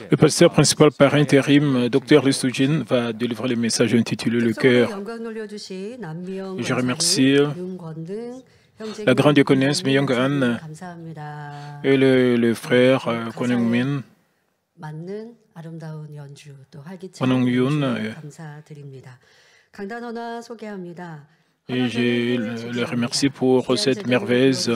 Le pasteur principal par intérim, Dr Listoujin, va délivrer le message intitulé Le cœur. Je remercie la grande diaconesse Myung-an et le frère Kwon Young-min, Kwon Young-yoon. Et je les remercie pour cette merveilleuse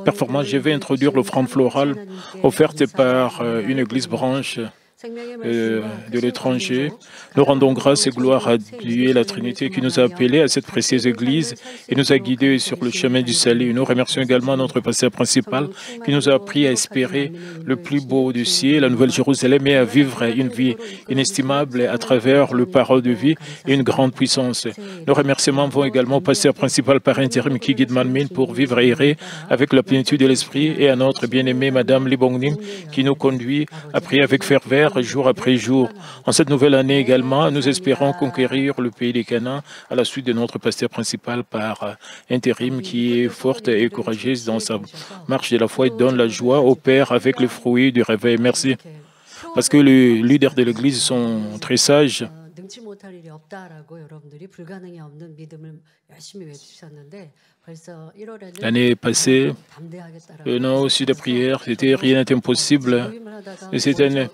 performance. Je vais introduire l'offrande florale offerte par une église branche de l'étranger. Nous rendons grâce et gloire à Dieu et la Trinité qui nous a appelés à cette précieuse église et nous a guidés sur le chemin du salut. Nous remercions également notre pasteur principal qui nous a appris à espérer le plus beau du ciel, la Nouvelle Jérusalem, et à vivre une vie inestimable à travers le parole de vie et une grande puissance. Nos remerciements vont également au pasteur principal par intérim qui guide Manmin pour vivre et errer avec la plénitude de l'esprit, et à notre bien-aimée Madame Lee Bong-nim qui nous conduit à prier avec ferveur jour après jour. En cette nouvelle année également, nous espérons conquérir le pays des Canaan à la suite de notre pasteur principal par intérim qui est forte et courageuse dans sa marche de la foi et donne la joie au Père avec le fruit du réveil. Merci. Parce que les leaders de l'Église sont très sages. L'année passée, nos aussi de prière, rien n'était impossible. Et cette année,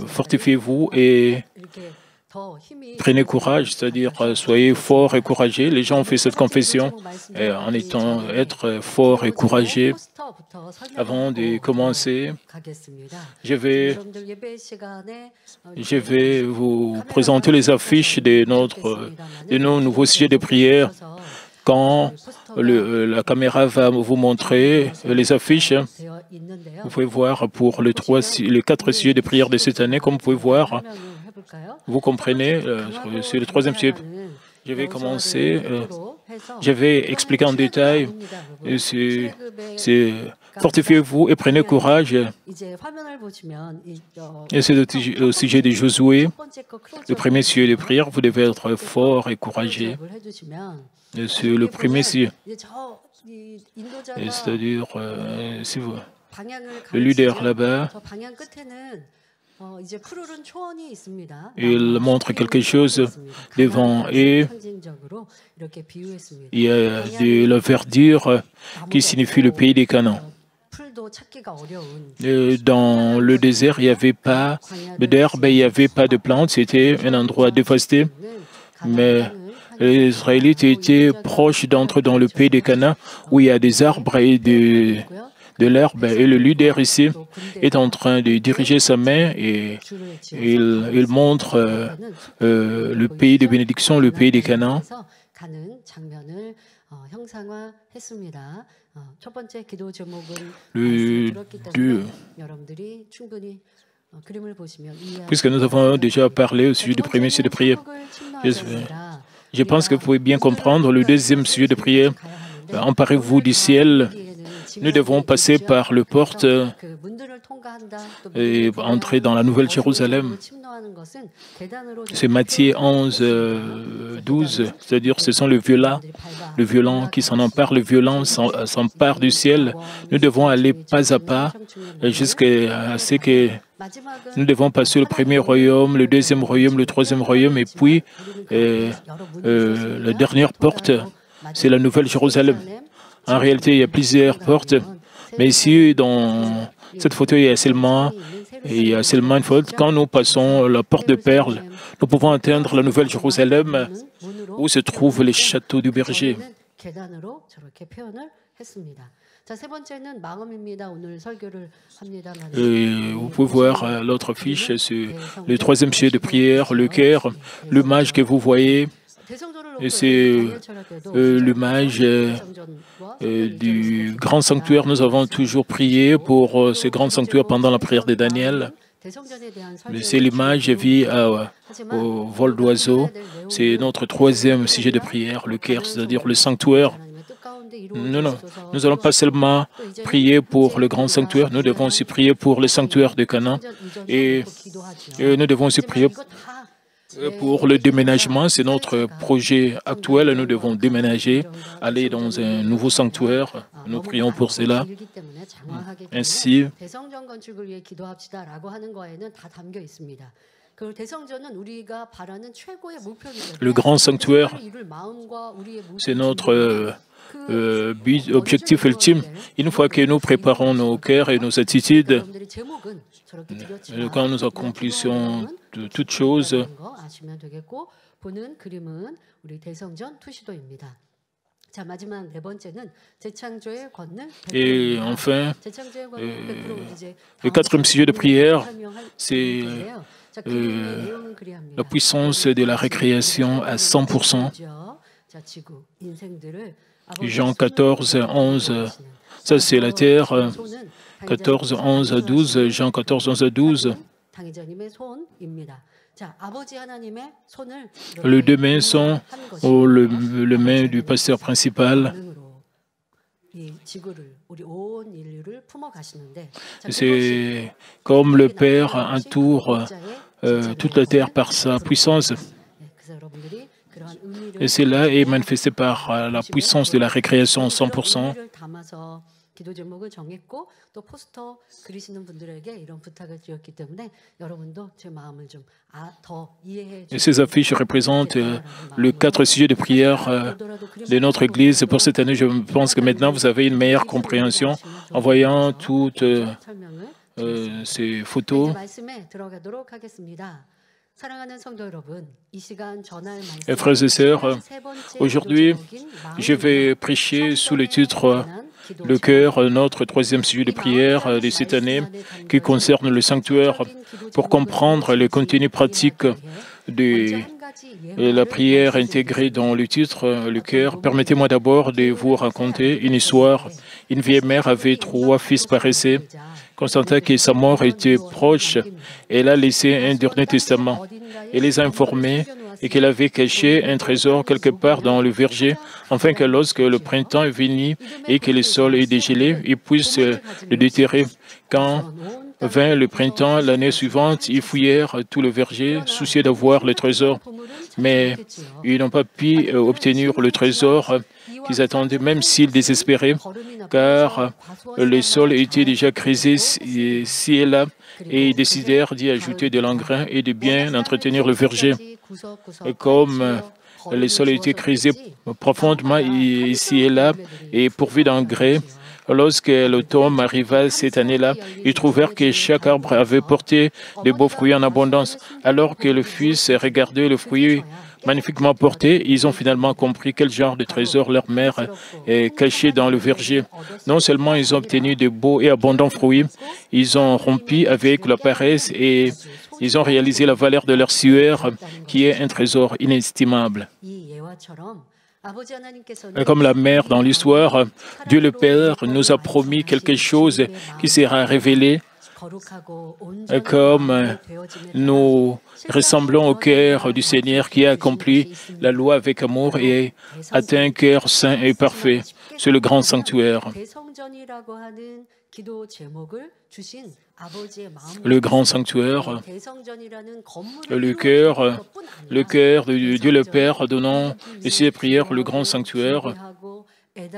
fortifiez-vous et prenez courage, c'est-à-dire soyez forts et courageux. Les gens ont fait cette confession en être forts et courageux. Avant de commencer, je vais vous présenter les affiches de nos nouveaux sujets de prière. Quand la caméra va vous montrer les affiches, vous pouvez voir pour les 4 sujets de prière de cette année, comme vous pouvez voir, vous comprenez, c'est le 3e sujet. Je vais commencer, je vais expliquer en détail, fortifiez-vous et prenez courage. Et c'est au sujet de Josué, le premier sujet de prière, vous devez être fort et courageux. C'est le premier sujet. C'est-à-dire, si vous, le leader là-bas, il montre quelque chose devant et il y a de la verdure qui signifie le pays des Canaan. Dans le désert, il n'y avait pas d'herbe, il n'y avait pas de plantes, c'était un endroit dévasté. Mais les Israélites étaient proches d'entrer dans le pays des Canaan où il y a des arbres et de l'herbe. Et le leader ici est en train de diriger sa main et il montre le pays de bénédiction, le pays des Canaan. Puisque nous avons déjà parlé au sujet du premier sujet de prière, je pense que vous pouvez bien comprendre le 2e sujet de prière. Emparez-vous du ciel. Nous devons passer par les portes et entrer dans la Nouvelle Jérusalem. C'est Matthieu 11, 12, c'est-à-dire ce sont les violents qui s'en emparent, les violents s'emparent du ciel. Nous devons aller pas à pas jusqu'à ce que nous devons passer le premier royaume, le 2e royaume, le 3e royaume, et puis la dernière porte, c'est la Nouvelle Jérusalem. En réalité, il y a plusieurs portes, mais ici, dans cette photo, il y a seulement une faute. Quand nous passons la porte de Perles, nous pouvons atteindre la Nouvelle Jérusalem où se trouvent les châteaux du berger. Vous pouvez voir l'autre fiche, c'est le 3e sujet de prière, le cœur, l'image que vous voyez. C'est l'image du grand sanctuaire. Nous avons toujours prié pour ce grand sanctuaire pendant la prière de Daniel. C'est l'image vue au vol d'oiseau. C'est notre 3e sujet de prière, le cœur, c'est-à-dire le sanctuaire. Non, nous n'allons pas seulement prier pour le grand sanctuaire, nous devons aussi prier pour le sanctuaire de Canaan et nous devons aussi prier Pour le déménagement, c'est notre projet actuel. Nous devons déménager, aller dans un nouveau sanctuaire. Nous prions pour cela. Ainsi, le grand sanctuaire, c'est notre objectif ultime. Une fois que nous préparons nos cœurs et nos attitudes, quand nous accomplissons toutes choses, et enfin, le quatrième sujet de prière, c'est la puissance de la récréation à 100%. Jean 14, 11, ça c'est la terre, 14, 11 à 12, Jean 14, 11 à 12. Les deux mains sont le main du pasteur principal. C'est comme le Père entoure toute la terre par sa puissance. Et cela est manifesté par la puissance de la récréation 100%. Et ces affiches représentent les 4 sujets de prière de notre Église. Pour cette année, je pense que maintenant, vous avez une meilleure compréhension en voyant toutes ces photos. Et frères et sœurs, aujourd'hui, je vais prêcher sous le titre « Le cœur », notre troisième sujet de prière de cette année, qui concerne le sanctuaire, pour comprendre le contenu pratique de la prière intégrée dans le titre « Le cœur ». Permettez-moi d'abord de vous raconter une histoire. Une vieille mère avait 3 fils paresseux. Constatant que sa mort était proche, elle a laissé un dernier testament. Elle les a informés et qu'elle avait caché un trésor quelque part dans le verger, afin que lorsque le printemps est venu et que le sol est dégelé, ils puissent le déterrer. Quand vint le printemps, l'année suivante, ils fouillèrent tout le verger, soucieux d'avoir le trésor. Mais ils n'ont pas pu obtenir le trésor qu'ils attendaient, même s'ils désespéraient, car le sol était déjà creusé ci et là, et ils décidèrent d'y ajouter de l'engrais et de bien entretenir le verger. Et comme le sol était creusé profondément ici et là, et pourvu d'engrais, lorsque l'automne arriva cette année-là, ils trouvèrent que chaque arbre avait porté de beaux fruits en abondance. Alors que le fils regardait le fruit magnifiquement porté, ils ont finalement compris quel genre de trésor leur mère cachait dans le verger. Non seulement ils ont obtenu de beaux et abondants fruits, ils ont rompu avec la paresse et ils ont réalisé la valeur de leur sueur, qui est un trésor inestimable. Comme la mère dans l'histoire, Dieu le Père nous a promis quelque chose qui sera révélé. Comme nous ressemblons au cœur du Seigneur qui a accompli la loi avec amour et atteint un cœur saint et parfait. C'est le grand sanctuaire. Le grand sanctuaire, le cœur de Dieu le Père donnant ici les prières, le grand sanctuaire. Et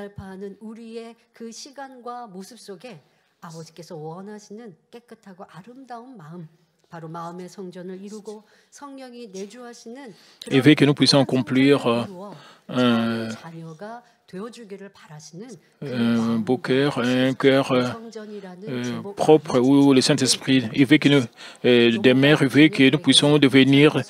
veut que nous puissions accomplir un beau cœur, un cœur propre où le Saint-Esprit, il veut que nous, des mères, il veut que nous puissions devenir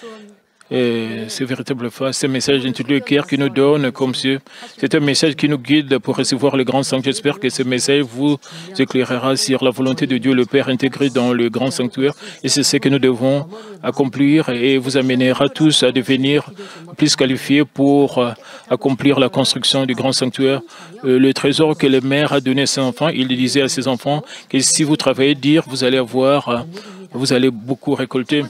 ce véritable face, ce message intitulé « Le cœur » qui nous donne comme si c'est un message qui nous guide pour recevoir le grand sanctuaire. J'espère que ce message vous éclairera sur la volonté de Dieu le Père intégré dans le grand sanctuaire. Et c'est ce que nous devons accomplir et vous amènera tous à devenir plus qualifiés pour accomplir la construction du grand sanctuaire. Le trésor que le Maire a donné à ses enfants, il disait à ses enfants que si vous travaillez dur, vous allez beaucoup récolter.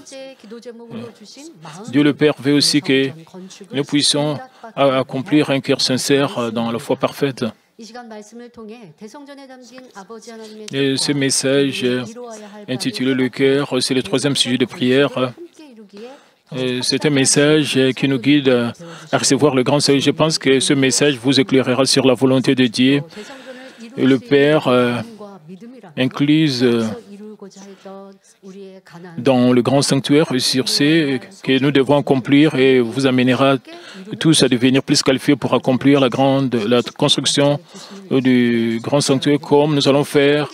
Dieu le Père veut aussi que nous puissions accomplir un cœur sincère dans la foi parfaite. Et ce message intitulé « Le cœur », c'est le troisième sujet de prière. C'est un message qui nous guide à recevoir le grand salut. Je pense que ce message vous éclairera sur la volonté de Dieu. Et le Père incluse dans le grand sanctuaire sur ce que nous devons accomplir et vous amènera tous à devenir plus qualifiés pour accomplir la construction du grand sanctuaire, comme nous allons faire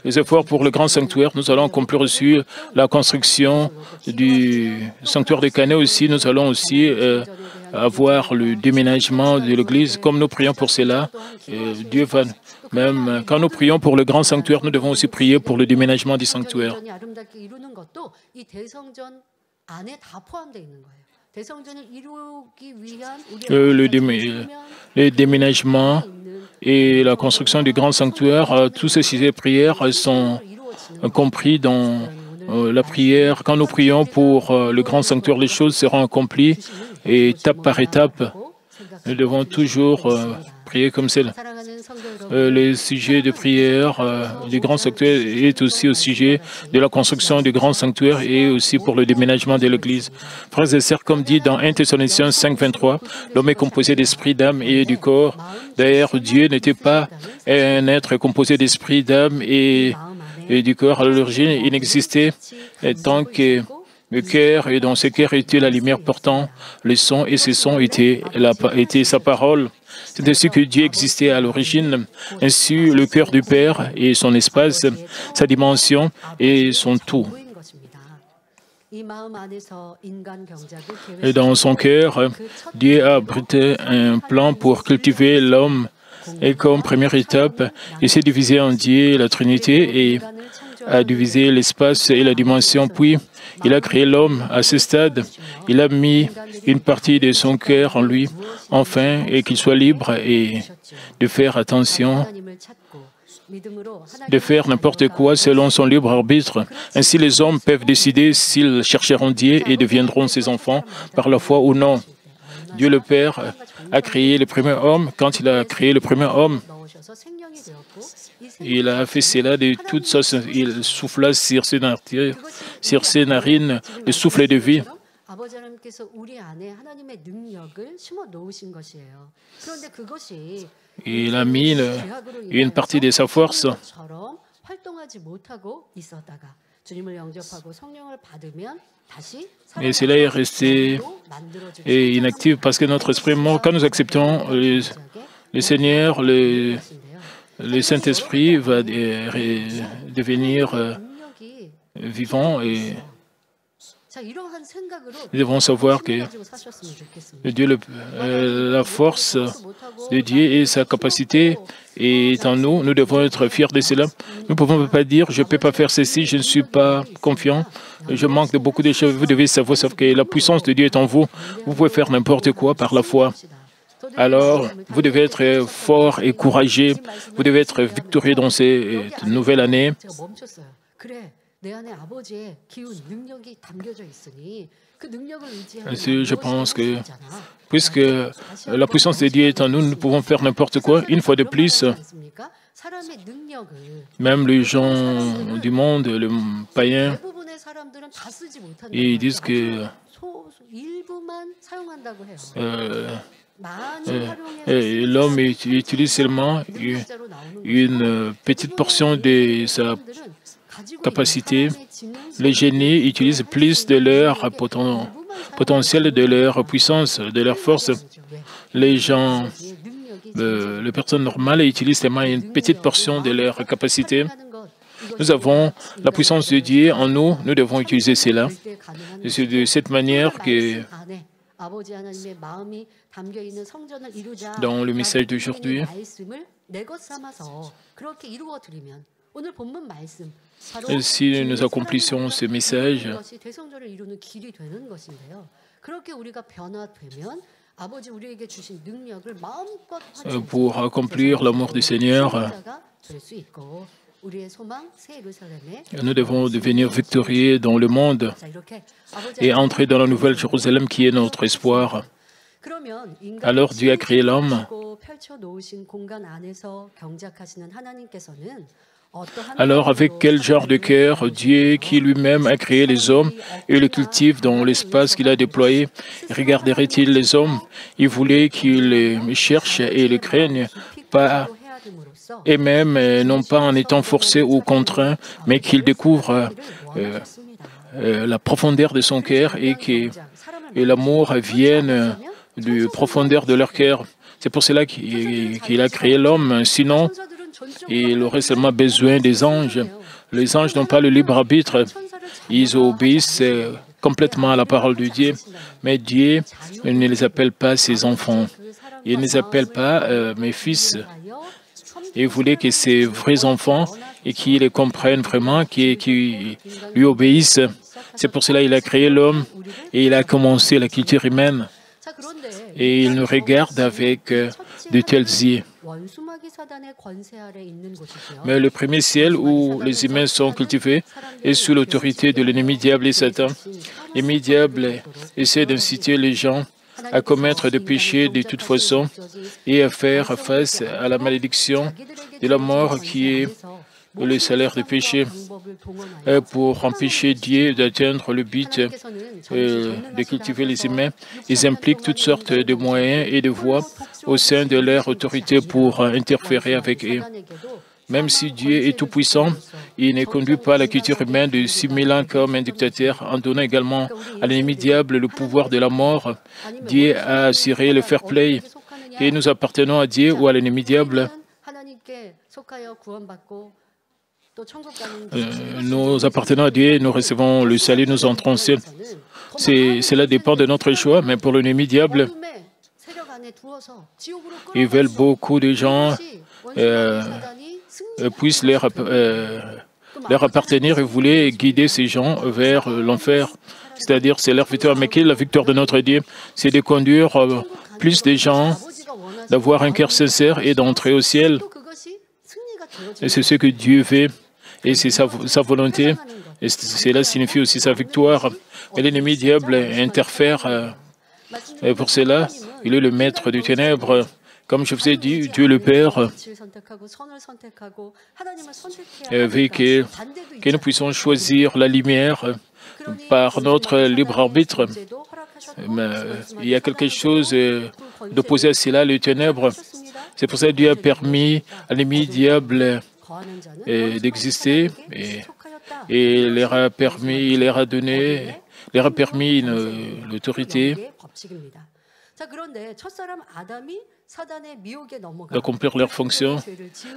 les efforts pour le grand sanctuaire. Nous allons accomplir aussi la construction du sanctuaire de Canet aussi. Nous allons aussi avoir le déménagement de l'Église. Comme nous prions pour cela, Dieu va... Même quand nous prions pour le grand sanctuaire, nous devons aussi prier pour le déménagement du sanctuaire. Le déménagement et la construction du grand sanctuaire, tous ces sujets de prière sont compris dans la prière. Quand nous prions pour le grand sanctuaire, les choses seront accomplies et étape par étape. Nous devons toujours prier comme cela. Le sujet de prière du grand sanctuaire est aussi au sujet de la construction du grand sanctuaire et aussi pour le déménagement de l'Église. Frères et sœurs, comme dit dans 1 Thessaloniciens 5, 23, l'homme est composé d'esprit, d'âme et du corps. D'ailleurs, Dieu n'était pas un être composé d'esprit, d'âme et du corps. À l'origine, il n'existait tant que le cœur, et dans ce cœur était la lumière portant le son, et ce son était sa parole. C'est ainsi que Dieu existait à l'origine. Ainsi, le cœur du Père et son espace, sa dimension et son tout. Et dans son cœur, Dieu a abrité un plan pour cultiver l'homme. Et comme première étape, il s'est divisé en Dieu, la Trinité, et a divisé l'espace et la dimension. Puis, il a créé l'homme à ce stade. Il a mis une partie de son cœur en lui, enfin, et qu'il soit libre et de faire attention, de faire n'importe quoi selon son libre arbitre. Ainsi, les hommes peuvent décider s'ils chercheront Dieu et deviendront ses enfants par la foi ou non. Dieu le Père a créé le premier homme. Quand il a créé le premier homme, il a fait cela de toutes sortes. Il souffla sur ses narines le souffle de vie. Il a mis une partie de sa force. Et cela est resté inactif parce que notre esprit est mort. Quand nous acceptons le Seigneur, le Saint-Esprit va devenir vivant et nous devons savoir que Dieu, la force de Dieu et sa capacité est en nous. Nous devons être fiers de cela. Nous ne pouvons pas dire « je ne peux pas faire ceci, je ne suis pas confiant, je manque de beaucoup de choses ». Vous devez savoir que la puissance de Dieu est en vous. Vous pouvez faire n'importe quoi par la foi. Alors, vous devez être fort et courageux. Vous devez être victorieux dans cette nouvelle année. Je pense que, puisque la puissance de Dieu est en nous, nous pouvons faire n'importe quoi. Une fois de plus, même les gens du monde, les païens, ils disent que l'homme utilise seulement une petite portion de sa capacité. Les génies utilisent plus de leur potentiel, de leur puissance, de leur force. Les gens, les personnes normales utilisent seulement une petite portion de leur capacité. Nous avons la puissance de Dieu en nous, nous devons utiliser cela. C'est de cette manière que, dans le message d'aujourd'hui, si nous accomplissons ce message, pour accomplir l'amour du Seigneur, nous devons devenir victorieux dans le monde et entrer dans la nouvelle Jérusalem qui est notre espoir. Alors Dieu a créé l'homme. Alors avec quel genre de cœur Dieu qui lui-même a créé les hommes et le cultive dans l'espace qu'il a déployé, regarderait-il les hommes? Il voulait qu'ils les cherchent et les craignent, pas et même non pas en étant forcés ou contraints, mais qu'ils découvrent la profondeur de son cœur et que l'amour vienne du profondeur de leur cœur. C'est pour cela qu'il a créé l'homme. Sinon, il aurait seulement besoin des anges. Les anges n'ont pas le libre arbitre. Ils obéissent complètement à la parole de Dieu. Mais Dieu ne les appelle pas ses enfants. Il ne les appelle pas mes fils. Il voulait que ces vrais enfants et qui les comprennent vraiment, qui lui obéissent. C'est pour cela qu'il a créé l'homme et il a commencé la culture humaine. Et il nous regarde avec de tels yeux. Mais le premier ciel où les humains sont cultivés est sous l'autorité de l'ennemi diable et Satan. L'ennemi diable essaie d'inciter les gens à commettre des péchés de toute façon et à faire face à la malédiction de la mort qui est le salaire du péché. Pour empêcher Dieu d'atteindre le but de cultiver les humains, ils impliquent toutes sortes de moyens et de voies au sein de leur autorité pour interférer avec eux. Même si Dieu est tout-puissant, il ne conduit pas la culture humaine de 6000 ans comme un dictateur, en donnant également à l'ennemi diable le pouvoir de la mort. Dieu a assuré le fair play. Et nous appartenons à Dieu ou à l'ennemi diable. Nous appartenons à Dieu, nous recevons le salut, nous entrons au ciel. Cela dépend de notre choix, mais pour l'ennemi diable, ils veulent beaucoup de gens puissent leur appartenir et voulaient guider ces gens vers l'enfer. C'est-à-dire, c'est leur victoire. Mais quelle est la victoire de notre Dieu? C'est de conduire plus de gens, d'avoir un cœur sincère et d'entrer au ciel. Et c'est ce que Dieu fait. Et c'est sa volonté. Et cela signifie aussi sa victoire. Et l'ennemi diable interfère. Et pour cela, il est le maître des ténèbres. Comme je vous ai dit, Dieu le Père veut que nous puissions choisir la lumière par notre libre arbitre. Mais il y a quelque chose d'opposé à cela, les ténèbres. C'est pour ça que Dieu a permis à l'ennemi diable d'exister et il leur a permis l'autorité d'accomplir leurs fonctions.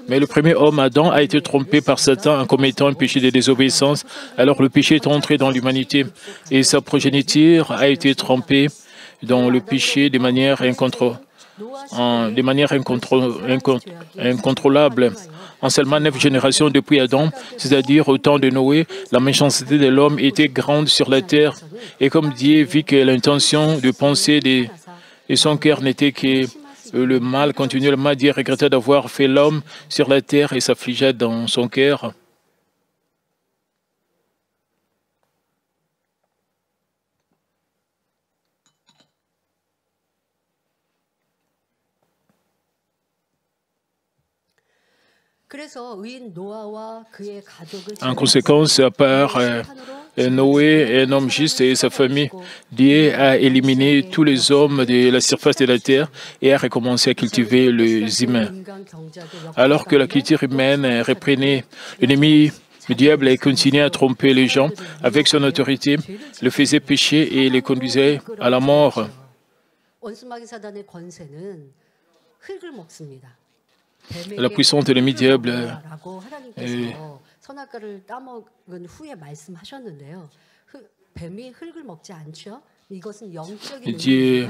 Mais le premier homme, Adam, a été trompé par Satan en commettant un péché de désobéissance. Alors le péché est entré dans l'humanité et sa progéniture a été trompée dans le péché de manière incontrôlable. En seulement 9 générations depuis Adam, c'est-à-dire au temps de Noé, la méchanceté de l'homme était grande sur la terre. Et comme Dieu vit que l'intention de penser de son cœur n'était que le mal, continuellement, Dieu regretta d'avoir fait l'homme sur la terre et s'affligea dans son cœur. En conséquence, à part Noé, un homme juste et sa famille, Dieu a éliminé tous les hommes de la surface de la terre et a recommencé à cultiver les humains. Alors que la culture humaine reprenait, l'ennemi, le diable, a continué à tromper les gens avec son autorité, le faisait pécher et les conduisait à la mort. La puissance de l'ennemi diable Dieu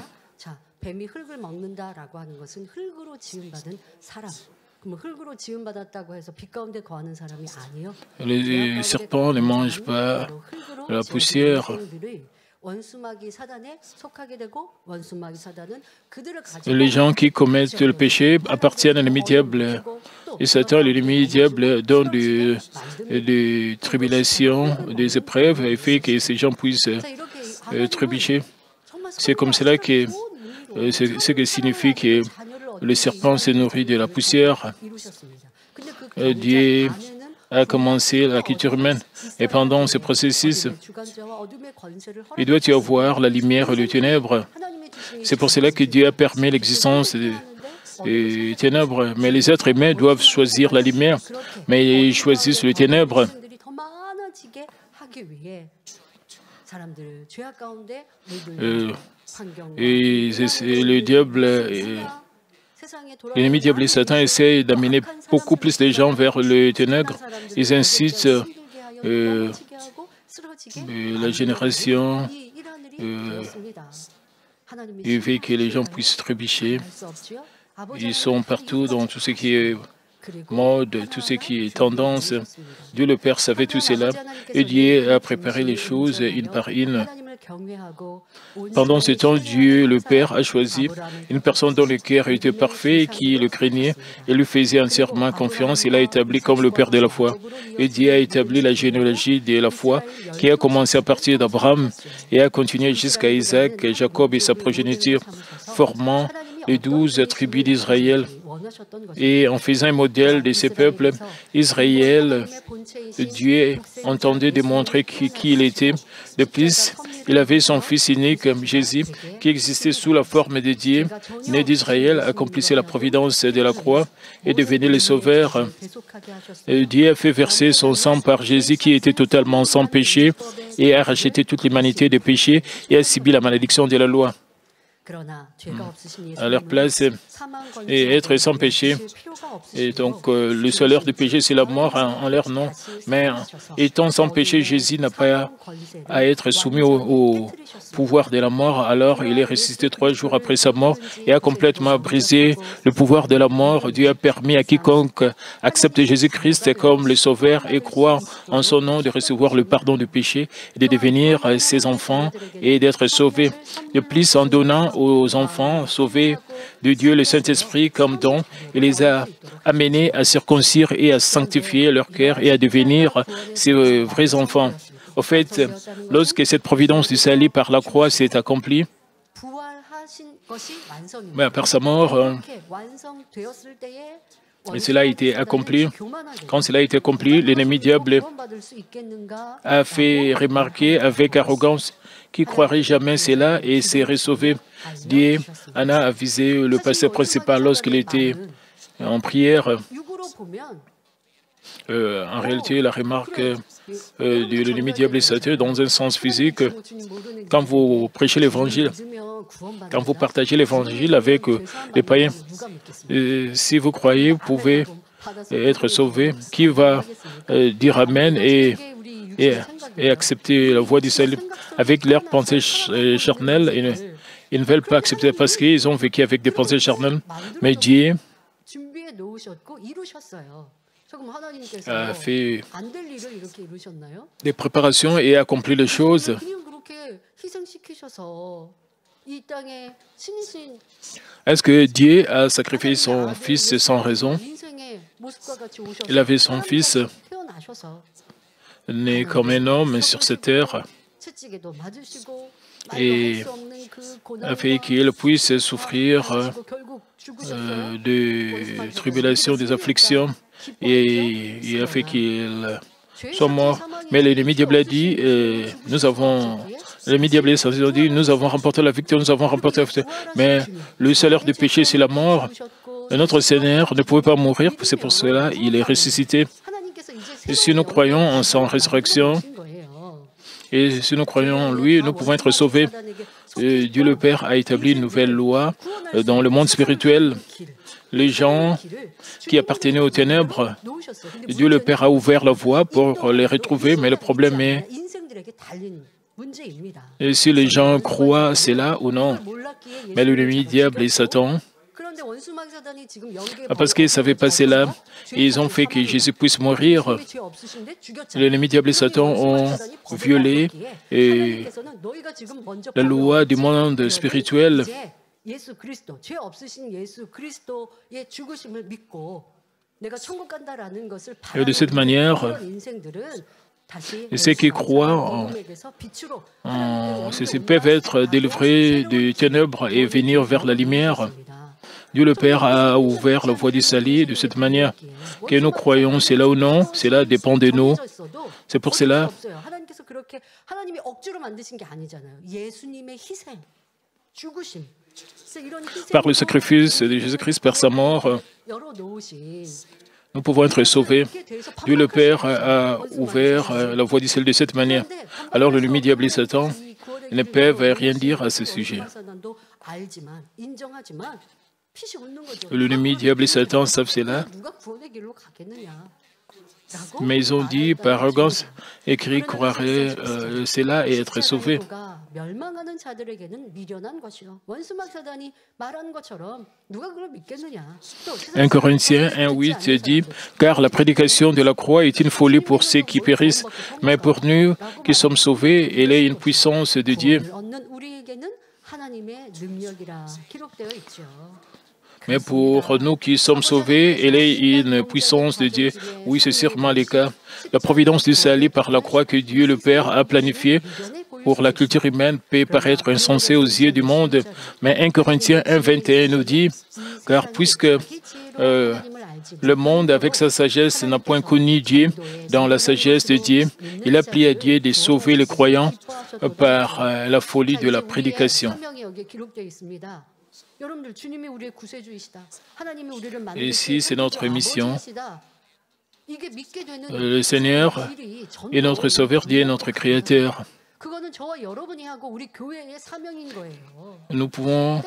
les serpents ne mangent pas la poussière. Les gens qui commettent le péché appartiennent à l'ennemi diable. Et Satan, l'ennemi diable, donne des tribulations, des épreuves et fait que ces gens puissent trébucher. C'est comme cela que ce qui signifie que le serpent s'est nourri de la poussière. Dieu a commencé la culture humaine. Et pendant ce processus, il doit y avoir la lumière et les ténèbres. C'est pour cela que Dieu a permis l'existence des ténèbres. Mais les êtres humains doivent choisir la lumière, mais ils choisissent les ténèbres. Et le diable, l'ennemi diable et Satan essaient d'amener beaucoup plus de gens vers les ténèbres. Ils incitent la génération, ils veulent que les gens puissent trébucher. Ils sont partout dans tout ce qui est mode, tout ce qui est tendance. Dieu le Père savait tout cela et Dieu a préparé les choses une par une. Pendant ce temps, Dieu le Père a choisi une personne dont le cœur était parfait, qui le craignait et lui faisait entièrement confiance. Il l'a établi comme le Père de la foi. Et Dieu a établi la généalogie de la foi qui a commencé à partir d'Abraham et a continué jusqu'à Isaac, Jacob et sa progéniture, formant les 12 tribus d'Israël. Et en faisant un modèle de ces peuples, Israël, Dieu entendait démontrer qui il était. De plus, il avait son fils unique, Jésus, qui existait sous la forme de Dieu, né d'Israël, accomplissait la providence de la croix et devenait le sauveur. Et Dieu a fait verser son sang par Jésus, qui était totalement sans péché, et a racheté toute l'humanité des péchés et a subi la malédiction de la loi. À leur place et être sans péché. Et donc, le salaire du péché, c'est la mort en leur nom. Mais étant sans péché, Jésus n'a pas à être soumis au pouvoir de la mort. Alors, il est ressuscité 3 jours après sa mort et a complètement brisé le pouvoir de la mort. Dieu a permis à quiconque accepte Jésus-Christ comme le Sauveur et croit en son nom de recevoir le pardon du péché, de devenir ses enfants et d'être sauvés. De plus, en donnant aux enfants sauvés de Dieu le Saint-Esprit comme don, il les a amenés à circoncire et à sanctifier leur cœur et à devenir ses vrais enfants. Au fait, lorsque cette providence du salut par la croix s'est accomplie, mais par sa mort, et cela a été accompli. Quand cela a été accompli, l'ennemi diable a fait remarquer avec arrogance qui croirait jamais cela et s'est sauvé. Dieu en a avisé le pasteur principal lorsqu'il était en prière. En réalité, la remarque de l'ennemi diable et Satan dans un sens physique, quand vous prêchez l'évangile, quand vous partagez l'évangile avec les païens, si vous croyez, vous pouvez être sauvé. Qui va dire Amen et accepter la voie du salut? Avec leurs pensées charnelles, ils ne veulent pas accepter parce qu'ils ont vécu avec des pensées charnelles. Mais Dieu a fait des préparations et a accompli les choses. Est-ce que Dieu a sacrifié son fils sans raison? Il avait son fils né comme un homme sur cette terre et a fait qu'il puisse souffrir de tribulations, des afflictions, et il a fait qu'il soit mort. Mais l'ennemi diable a dit, l'ennemi diable a dit, nous avons remporté la victoire, nous avons remporté la victoire. Mais le salaire du péché, c'est la mort. Et notre Seigneur ne pouvait pas mourir, c'est pour cela qu'il est ressuscité. Et si nous croyons en sa résurrection, et si nous croyons en lui, nous pouvons être sauvés. Et Dieu le Père a établi une nouvelle loi dans le monde spirituel. Les gens qui appartenaient aux ténèbres, Dieu le Père a ouvert la voie pour les retrouver, mais le problème est et si les gens croient c'est là ou non. Mais l'ennemi diable et Satan, parce qu'ils savaient pas cela, ils ont fait que Jésus puisse mourir. L'ennemi diable et Satan ont violé la loi du monde spirituel. Et de cette manière, Et ceux qui croient peuvent être délivrés des ténèbres et venir vers la lumière. Dieu le Père a ouvert la voie du salut de cette manière. Que nous croyons cela ou non, cela dépend de nous. C'est pour cela par le sacrifice de Jésus-Christ, par sa mort, nous pouvons être sauvés. Dieu le Père a ouvert la voie du ciel de cette manière. Alors l'ennemi, diable et Satan ne peuvent rien dire à ce sujet. L'ennemi, diable et Satan savent cela. Mais ils ont dit, par arrogance, écrit, croirait cela et être sauvé. 1 Corinthiens 1,8 dit « Car la prédication de la croix est une folie pour ceux qui périssent, mais pour nous qui sommes sauvés, elle est une puissance de Dieu. » Mais pour nous qui sommes sauvés, elle est une puissance de Dieu. Oui, c'est sûrement le cas. La providence du salut par la croix que Dieu le Père a planifiée pour la culture humaine peut paraître insensée aux yeux du monde. Mais 1 Corinthiens 1,21 nous dit, car puisque le monde, avec sa sagesse, n'a point connu Dieu, dans la sagesse de Dieu, il a plu à Dieu de sauver les croyants par la folie de la prédication. Et ici, c'est notre mission. Le Seigneur est notre Sauveur, Dieu est notre Créateur. Nous pouvons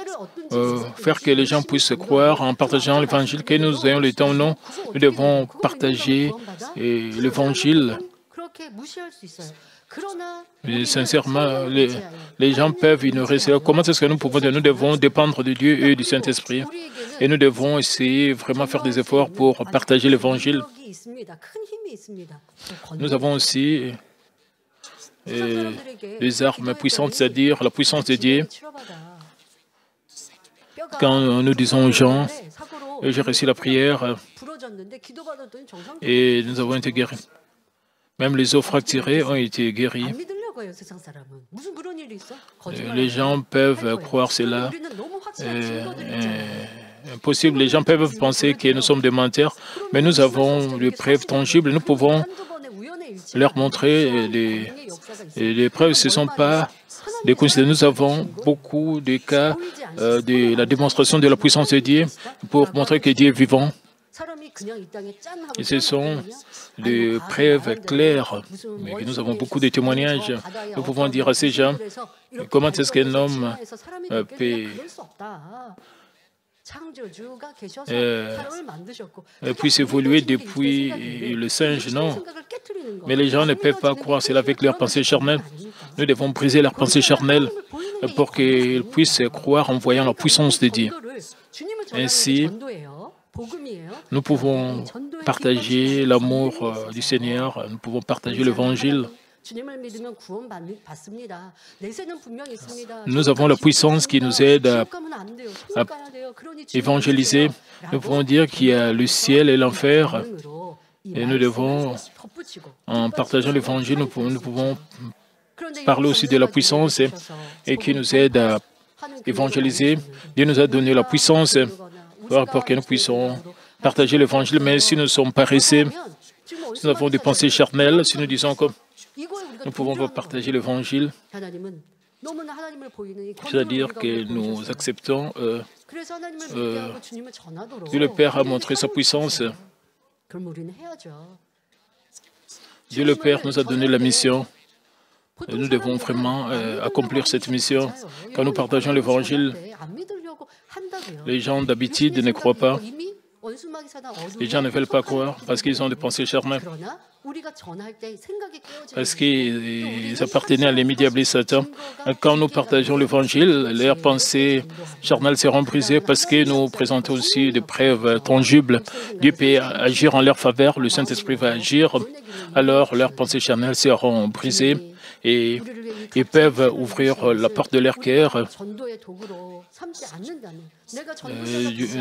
faire que les gens puissent croire en partageant l'Évangile, que nous ayons le temps ou non. Nous devons partager l'Évangile. Mais sincèrement, les gens peuvent ignorer cela. Comment est-ce que nous pouvons dire? Nous devons dépendre de Dieu et du Saint-Esprit. Et nous devons essayer vraiment faire des efforts pour partager l'Évangile. Nous avons aussi des armes puissantes, c'est-à-dire la puissance de Dieu. Quand nous disons aux gens, j'ai reçu la prière et nous avons été guéris. Même les os fracturés ont été guéris. Les gens peuvent croire cela. Impossible. Les gens peuvent penser que nous sommes des menteurs, mais nous avons des preuves tangibles. Nous pouvons leur montrer les preuves. Ce ne sont pas des coïncidences. Nous avons beaucoup de cas de la démonstration de la puissance de Dieu pour montrer que Dieu est vivant. Et ce sont des preuves claires, mais nous avons beaucoup de témoignages. Nous pouvons dire à ces gens, comment est-ce qu'un homme puisse évoluer depuis le singe? Non. Mais les gens ne peuvent pas croire cela avec leurs pensées charnelles. Nous devons briser leurs pensées charnelles pour qu'ils puissent croire en voyant la puissance de Dieu. Ainsi, nous pouvons partager l'amour du Seigneur, nous pouvons partager l'Évangile. Nous avons la puissance qui nous aide à évangéliser. Nous pouvons dire qu'il y a le ciel et l'enfer. Et nous devons, en partageant l'Évangile, nous pouvons parler aussi de la puissance et qui nous aide à évangéliser. Dieu nous a donné la puissance pour que nous puissions partager l'Évangile, mais si nous sommes paresseux, si nous avons des pensées charnelles, si nous disons que nous pouvons pas partager l'Évangile, c'est-à-dire que nous acceptons, Dieu le Père a montré sa puissance. Dieu le Père nous a donné la mission. Et nous devons vraiment accomplir cette mission. Quand nous partageons l'Évangile, les gens d'habitude ne croient pas. Les gens ne veulent pas croire parce qu'ils ont des pensées charnelles. Parce qu'ils appartenaient à l'ennemi diable et Satan. Quand nous partageons l'Évangile, leurs pensées charnelles seront brisées parce que nous présentons aussi des preuves tangibles. Dieu peut agir en leur faveur, le Saint-Esprit va agir, alors leurs pensées charnelles seront brisées et ils peuvent ouvrir la porte de leur cœur.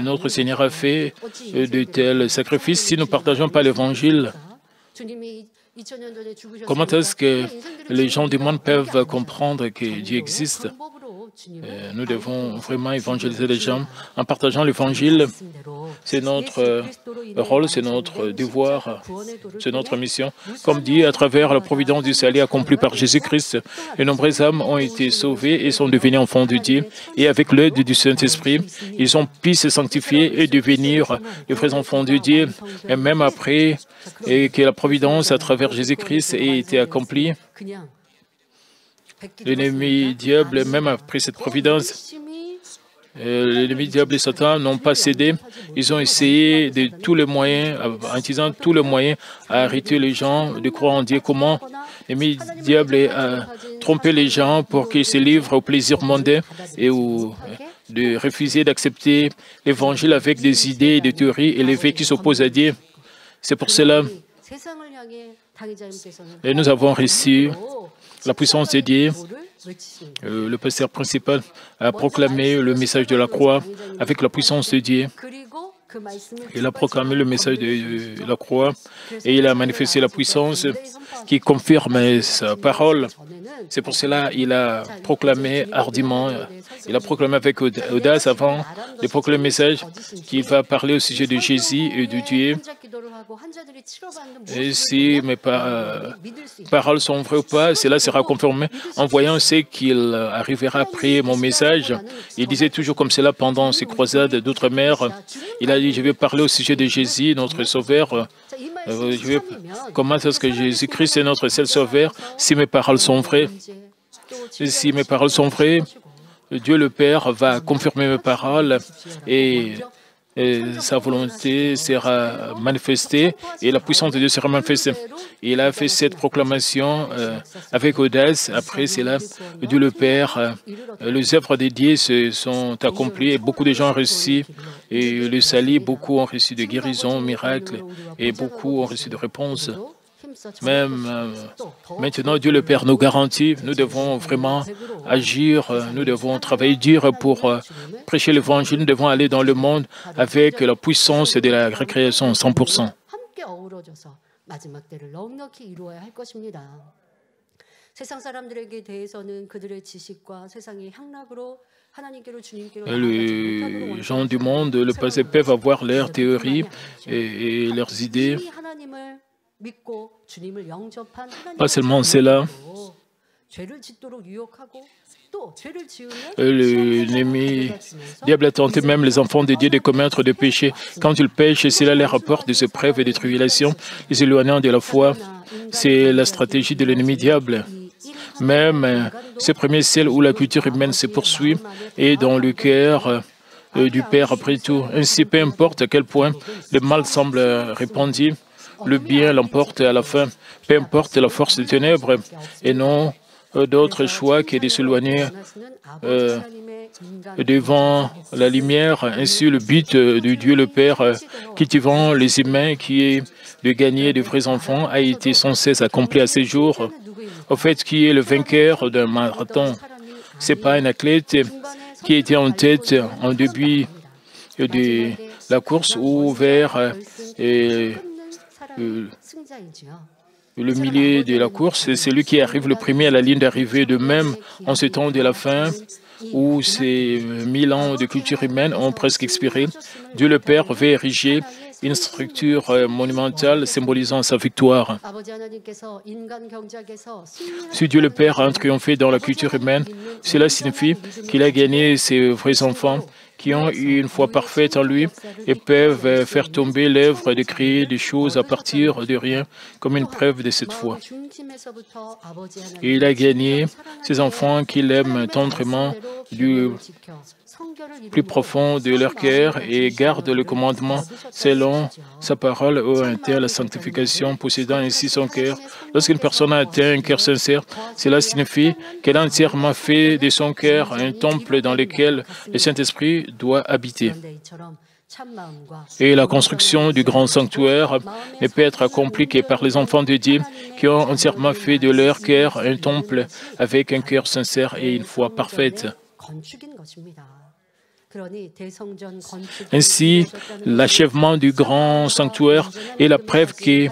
Notre Seigneur a fait de tels sacrifices. Si nous ne partageons pas l'Évangile, Comment est-ce que les gens du monde peuvent comprendre que Dieu existe? Nous devons vraiment évangéliser les gens en partageant l'Évangile. C'est notre rôle, c'est notre devoir, c'est notre mission. Comme dit, à travers la providence du salut accompli par Jésus-Christ, de nombreuses âmes ont été sauvées et sont devenues enfants de Dieu. Et avec l'aide du Saint-Esprit, ils ont pu se sanctifier et devenir les vrais enfants de Dieu. Et même après et que la providence à travers Jésus-Christ ait été accomplie, l'ennemi diable, même après cette providence, l'ennemi diable et Satan n'ont pas cédé. Ils ont essayé de tous les moyens, en utilisant tous les moyens, à arrêter les gens de croire en Dieu. Comment l'ennemi diable a trompé les gens pour qu'ils se livrent au plaisir mondain et de refuser d'accepter l'Évangile avec des idées et des théories élevées qui s'opposent à Dieu. C'est pour cela que nous avons reçu la puissance de Dieu. Le pasteur principal a proclamé le message de la croix avec la puissance de Dieu. Il a proclamé le message de la croix et il a manifesté la puissance qui confirme sa parole. C'est pour cela qu'il a proclamé hardiment, il a proclamé avec audace avant de proclamer le message qui va parler au sujet de Jésus et de Dieu. Et si mes paroles sont vraies ou pas, cela sera confirmé en voyant ce qu'il arrivera après mon message. Il disait toujours comme cela pendant ses croisades d'outre-mer. Il a dit, je vais parler au sujet de Jésus, notre Sauveur. Comment est-ce que Jésus-Christ est notre seul Sauveur si mes paroles sont vraies? Si mes paroles sont vraies, Dieu le Père va confirmer mes paroles et sa volonté sera manifestée et la puissance de Dieu sera manifestée. Il a fait cette proclamation avec audace. Après cela, Dieu le Père, les œuvres de Dieu se sont accomplies et beaucoup de gens ont reçu et le salut, beaucoup ont reçu de guérisons, miracles et beaucoup ont reçu de réponses. Même maintenant, Dieu le Père nous garantit, nous devons vraiment agir, nous devons travailler dur pour prêcher l'Évangile, nous devons aller dans le monde avec la puissance de la récréation 100%. Les gens du monde, le passé, peuvent avoir leurs théories et leurs idées. Pas seulement cela. L'ennemi diable a tenté même les enfants de Dieu de commettre des péchés. Quand ils pêchent, cela les rapporte des épreuves et des tribulations, les éloignant de la foi. C'est la stratégie de l'ennemi diable. Même ce premier ciel où la culture humaine se poursuit et dans le cœur du Père après tout. Ainsi, peu importe à quel point le mal semble répandu, le bien l'emporte à la fin, peu importe la force des ténèbres, et non d'autre choix que de s'éloigner devant la lumière. Ainsi, le but de Dieu le Père, cultivant les humains, qui est de gagner de vrais enfants, a été sans cesse accompli à ces jours. Au fait, qui est le vainqueur d'un marathon? Ce n'est pas un athlète qui était en tête en début de la course ou vers le milieu de la course, c'est lui qui arrive le premier à la ligne d'arrivée. De même, en ce temps de la fin, où ces 1000 ans de culture humaine ont presque expiré, Dieu le Père veut ériger une structure monumentale symbolisant sa victoire. Si Dieu le Père a triomphé dans la culture humaine, cela signifie qu'il a gagné ses vrais enfants qui ont une foi parfaite en lui et peuvent faire tomber l'œuvre de créer des choses à partir de rien comme une preuve de cette foi. Et il a gagné ses enfants qu'il aime tendrement du plus profond de leur cœur et gardent le commandement selon sa parole ou atteint la sanctification, possédant ainsi son cœur. Lorsqu'une personne a atteint un cœur sincère, cela signifie qu'elle a entièrement fait de son cœur un temple dans lequel le Saint-Esprit doit habiter. Et la construction du grand sanctuaire ne peut être accomplie que par les enfants de Dieu qui ont entièrement fait de leur cœur un temple avec un cœur sincère et une foi parfaite. Ainsi, l'achèvement du grand sanctuaire est la preuve que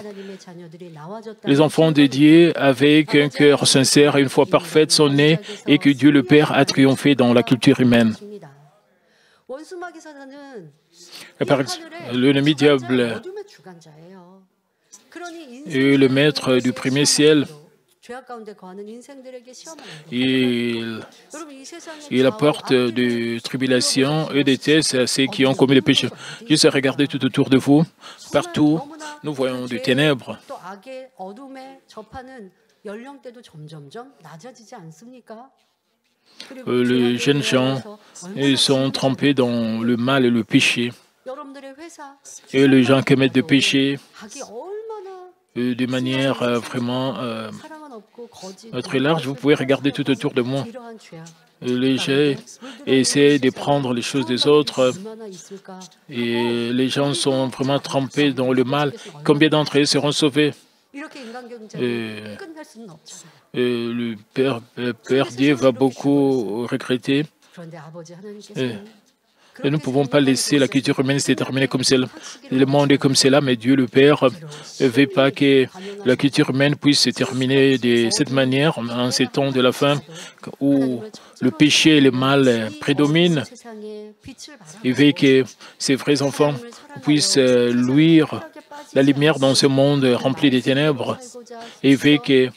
les enfants de Dieu, avec un cœur sincère et une foi parfaite, sont nés et que Dieu le Père a triomphé dans la culture humaine. L'ennemi diable est le maître du premier ciel. Il apporte de tribulations et des tests à ceux qui ont commis le péché. Juste regardez tout autour de vous. Partout, nous voyons des ténèbres. Les jeunes gens sont trempés dans le mal et le péché. Et les gens qui commettent des péchés de manière vraiment très large, vous pouvez regarder tout autour de moi. Les gens essaient de prendre les choses des autres et les gens sont vraiment trempés dans le mal. Combien d'entre eux seront sauvés? Le Père Dieu va beaucoup regretter. Et nous ne pouvons pas laisser la culture humaine se terminer comme cela. Le monde est comme cela, mais Dieu le Père ne veut pas que la culture humaine puisse se terminer de cette manière, en ces temps de la fin, où le péché et le mal prédominent. Il veut que ces vrais enfants puissent luire la lumière dans ce monde rempli de ténèbres. Il veut que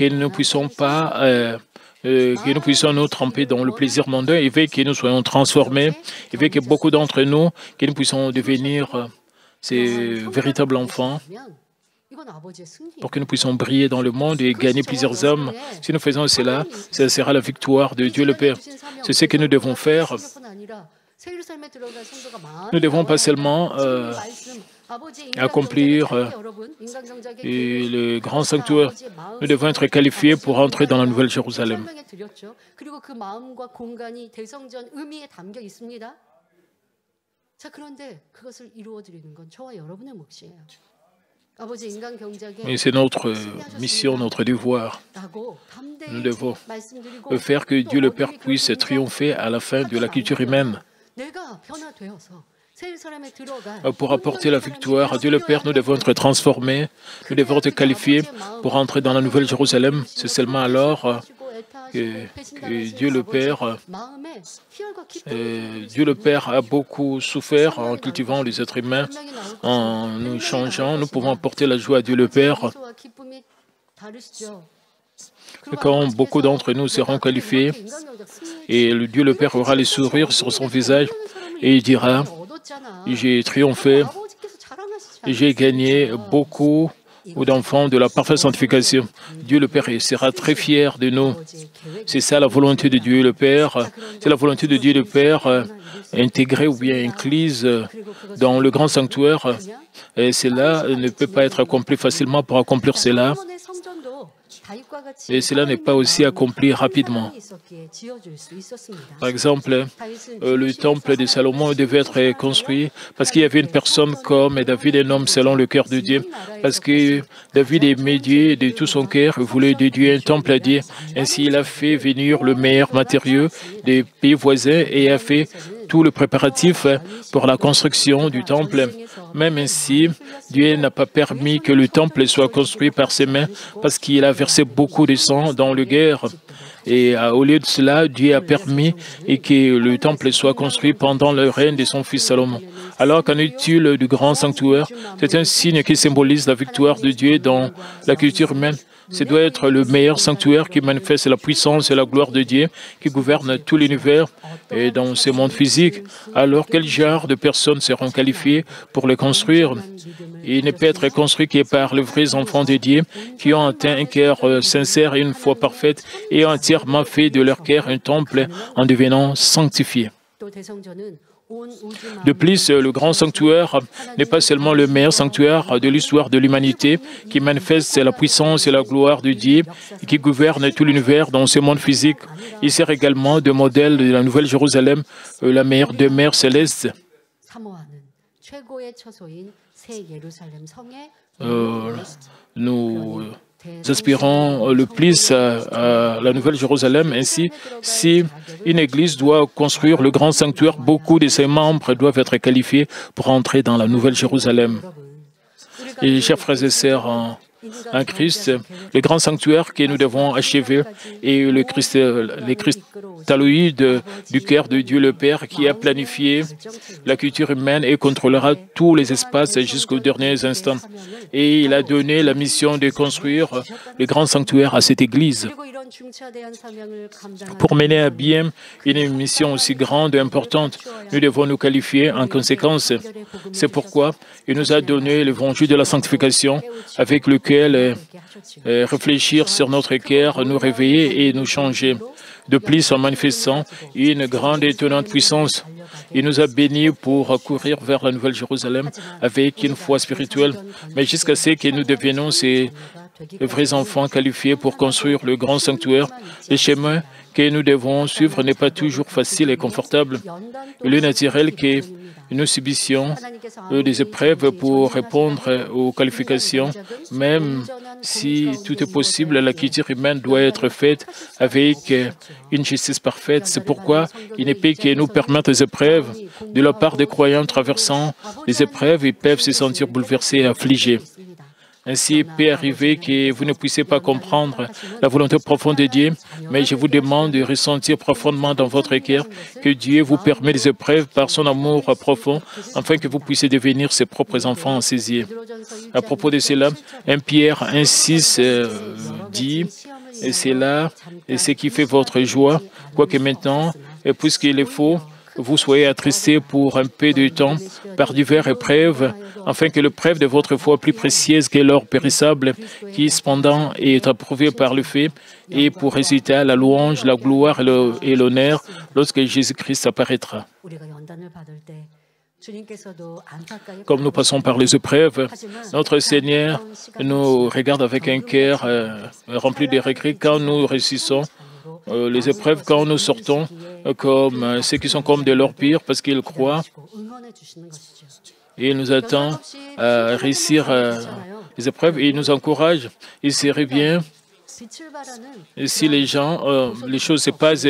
nous ne puissions pas que nous puissions nous tremper dans le plaisir mondain. Il veut que nous soyons transformés. Il veut que beaucoup d'entre nous, que nous puissions devenir ces véritables enfants pour que nous puissions briller dans le monde et gagner plusieurs hommes. Si nous faisons cela, ce sera la victoire de Dieu le Père. C'est ce que nous devons faire. Nous ne devons pas seulement accomplir le grand sanctuaire. Nous devons être qualifiés pour entrer dans la Nouvelle Jérusalem. Et c'est notre mission, notre devoir. Nous devons faire que Dieu le Père puisse triompher à la fin de la culture humaine. Pour apporter la victoire à Dieu le Père, nous devons être transformés, nous devons être qualifiés pour entrer dans la Nouvelle Jérusalem. C'est seulement alors que Dieu le Père a beaucoup souffert en cultivant les êtres humains, en nous changeant. Nous pouvons apporter la joie à Dieu le Père. Quand beaucoup d'entre nous seront qualifiés, et Dieu le Père aura les sourires sur son visage, et il dira: j'ai triomphé, j'ai gagné beaucoup d'enfants de la parfaite sanctification. Dieu le Père sera très fier de nous. C'est ça la volonté de Dieu le Père. C'est la volonté de Dieu le Père intégrée ou bien incluse dans le grand sanctuaire. Et cela ne peut pas être accompli facilement. Pour accomplir cela, et cela n'est pas aussi accompli rapidement. Par exemple, le temple de Salomon devait être construit parce qu'il y avait une personne comme David, un homme selon le cœur de Dieu. Parce que David aimait Dieu de tout son cœur, il voulait dédier un temple à Dieu. Ainsi, il a fait venir le meilleur matériau des pays voisins et a fait tout le préparatif pour la construction du temple. Même ainsi, Dieu n'a pas permis que le temple soit construit par ses mains parce qu'il a versé beaucoup de sang dans la guerre. Et au lieu de cela, Dieu a permis que le temple soit construit pendant le règne de son fils Salomon. Alors qu'en est-il du grand sanctuaire? C'est un signe qui symbolise la victoire de Dieu dans la culture humaine. Ce doit être le meilleur sanctuaire qui manifeste la puissance et la gloire de Dieu, qui gouverne tout l'univers et dans ce monde physique. Alors, quel genre de personnes seront qualifiées pour le construire? Il ne peut être construit que par les vrais enfants de Dieu qui ont atteint un cœur sincère et une foi parfaite et ont entièrement fait de leur cœur un temple en devenant sanctifié. De plus, le grand sanctuaire n'est pas seulement le meilleur sanctuaire de l'histoire de l'humanité qui manifeste la puissance et la gloire de Dieu et qui gouverne tout l'univers dans ce monde physique. Il sert également de modèle de la Nouvelle Jérusalem, la meilleure demeure céleste. Nous aspirons le plus à la Nouvelle Jérusalem. Ainsi, si une église doit construire le grand sanctuaire, beaucoup de ses membres doivent être qualifiés pour entrer dans la Nouvelle Jérusalem. Et chers frères et sœurs en Christ, le grand sanctuaire que nous devons achever est les cristalloïdes du cœur de Dieu le Père qui a planifié la culture humaine et contrôlera tous les espaces jusqu'aux derniers instants. Et il a donné la mission de construire le grand sanctuaire à cette Église. Pour mener à bien une mission aussi grande et importante, nous devons nous qualifier en conséquence. C'est pourquoi il nous a donné l'évangile de la sanctification avec lequel réfléchir sur notre cœur, nous réveiller et nous changer. De plus, en manifestant une grande et étonnante puissance, il nous a bénis pour courir vers la Nouvelle Jérusalem avec une foi spirituelle, mais jusqu'à ce que nous devenions ces vrais enfants qualifiés pour construire le grand sanctuaire. Le chemin que nous devons suivre n'est pas toujours facile et confortable. Il est naturel que nous subissions des épreuves pour répondre aux qualifications, même si tout est possible, la culture humaine doit être faite avec une justice parfaite. C'est pourquoi il n'est pas que nous permettre des épreuves. De la part des croyants traversant les épreuves, ils peuvent se sentir bouleversés et affligés. Ainsi, il peut arriver que vous ne puissiez pas comprendre la volonté profonde de Dieu, mais je vous demande de ressentir profondément dans votre cœur que Dieu vous permet des épreuves par son amour profond, afin que vous puissiez devenir ses propres enfants saisis. À propos de cela, 1 Pierre 1,6 dit, et c'est là ce qui fait votre joie, quoique maintenant, et puisqu'il est faux, vous soyez attristés pour un peu de temps par diverses épreuves, afin que l'épreuve de votre foi plus précieuse que l'or périssable, qui cependant est approuvée par le fait, et pour résulter à la louange, la gloire et l'honneur lorsque Jésus-Christ apparaîtra. Comme nous passons par les épreuves, notre Seigneur nous regarde avec un cœur rempli de regrets quand nous réussissons les épreuves, quand nous sortons comme ceux qui sont comme de l'or pire parce qu'ils croient. Et il nous attend à réussir les épreuves et il nous encourage. Il serait bien si les choses se passent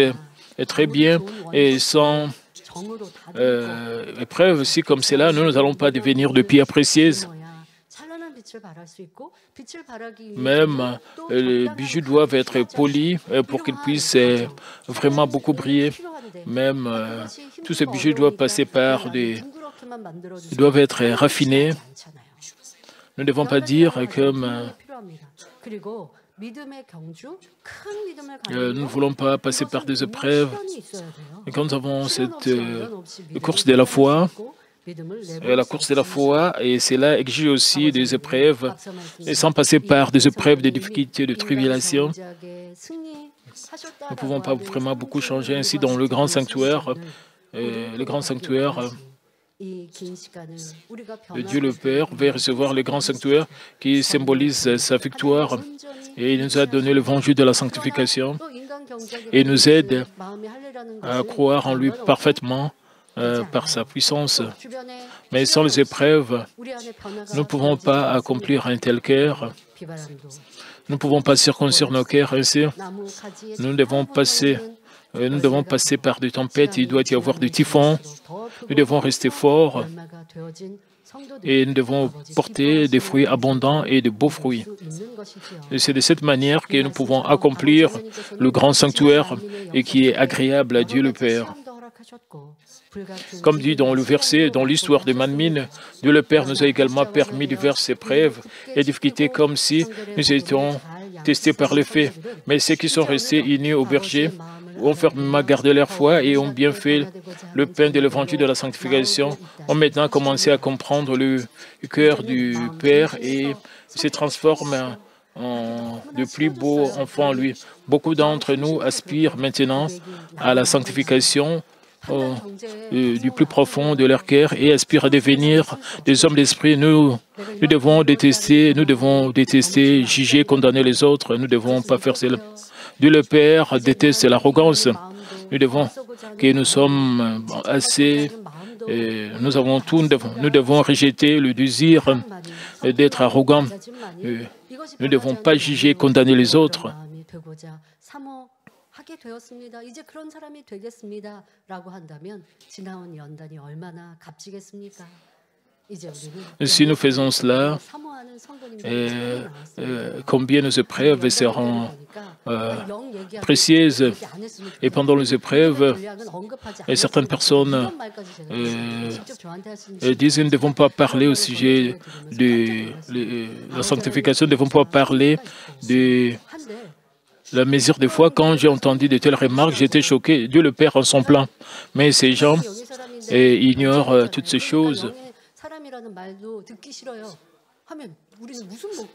très bien et sans épreuves aussi comme cela, nous n'allons pas devenir de pierres précieuses. Même les bijoux doivent être polis pour qu'ils puissent vraiment beaucoup briller. Même tous ces bijoux doivent passer par doivent être raffinés. Nous ne devons pas dire comme nous ne voulons pas passer par des épreuves. Et quand nous avons cette course de la foi, et cela exige aussi des épreuves, et sans passer par des épreuves de difficultés, de tribulations, nous ne pouvons pas vraiment beaucoup changer. Ainsi, dans le grand sanctuaire, Dieu le Père va recevoir le grand sanctuaire qui symbolise sa victoire et il nous a donné l'évangile de la sanctification et nous aide à croire en lui parfaitement par sa puissance. Mais sans les épreuves, nous ne pouvons pas accomplir un tel cœur. Nous ne pouvons pas circoncire nos cœurs ainsi. Nous devons passer par des tempêtes, il doit y avoir des typhons. Nous devons rester forts et nous devons porter des fruits abondants et de beaux fruits. Et c'est de cette manière que nous pouvons accomplir le grand sanctuaire et qui est agréable à Dieu le Père. Comme dit dans le verset, dans l'histoire de Manmin, Dieu le Père nous a également permis diverses épreuves et difficultés comme si nous étions testés par les faits. Mais ceux qui sont restés unis au berger ont fermement gardé leur foi et ont bien fait le pain de l'évangile de la sanctification, ont maintenant commencé à comprendre le cœur du Père et se transforment en de plus beaux enfants en lui. Beaucoup d'entre nous aspirent maintenant à la sanctification du plus profond de leur cœur et aspirent à devenir des hommes d'esprit. Nous devons détester, juger, condamner les autres. Nous ne devons pas faire cela. Dieu le Père déteste l'arrogance. Nous devons que nous sommes assez Et nous avons tout, nous devons rejeter le désir d'être arrogant. Nous ne devons pas juger et condamner les autres. Si nous faisons cela, combien nos épreuves seront précieuses. Et pendant les épreuves, certaines personnes disent qu'ils ne devons pas parler au sujet de la sanctification, ne devons pas parler de la mesure de foi. Quand j'ai entendu de telles remarques, j'étais choqué. Dieu le Père en son plan. Mais ces gens ignorent toutes ces choses.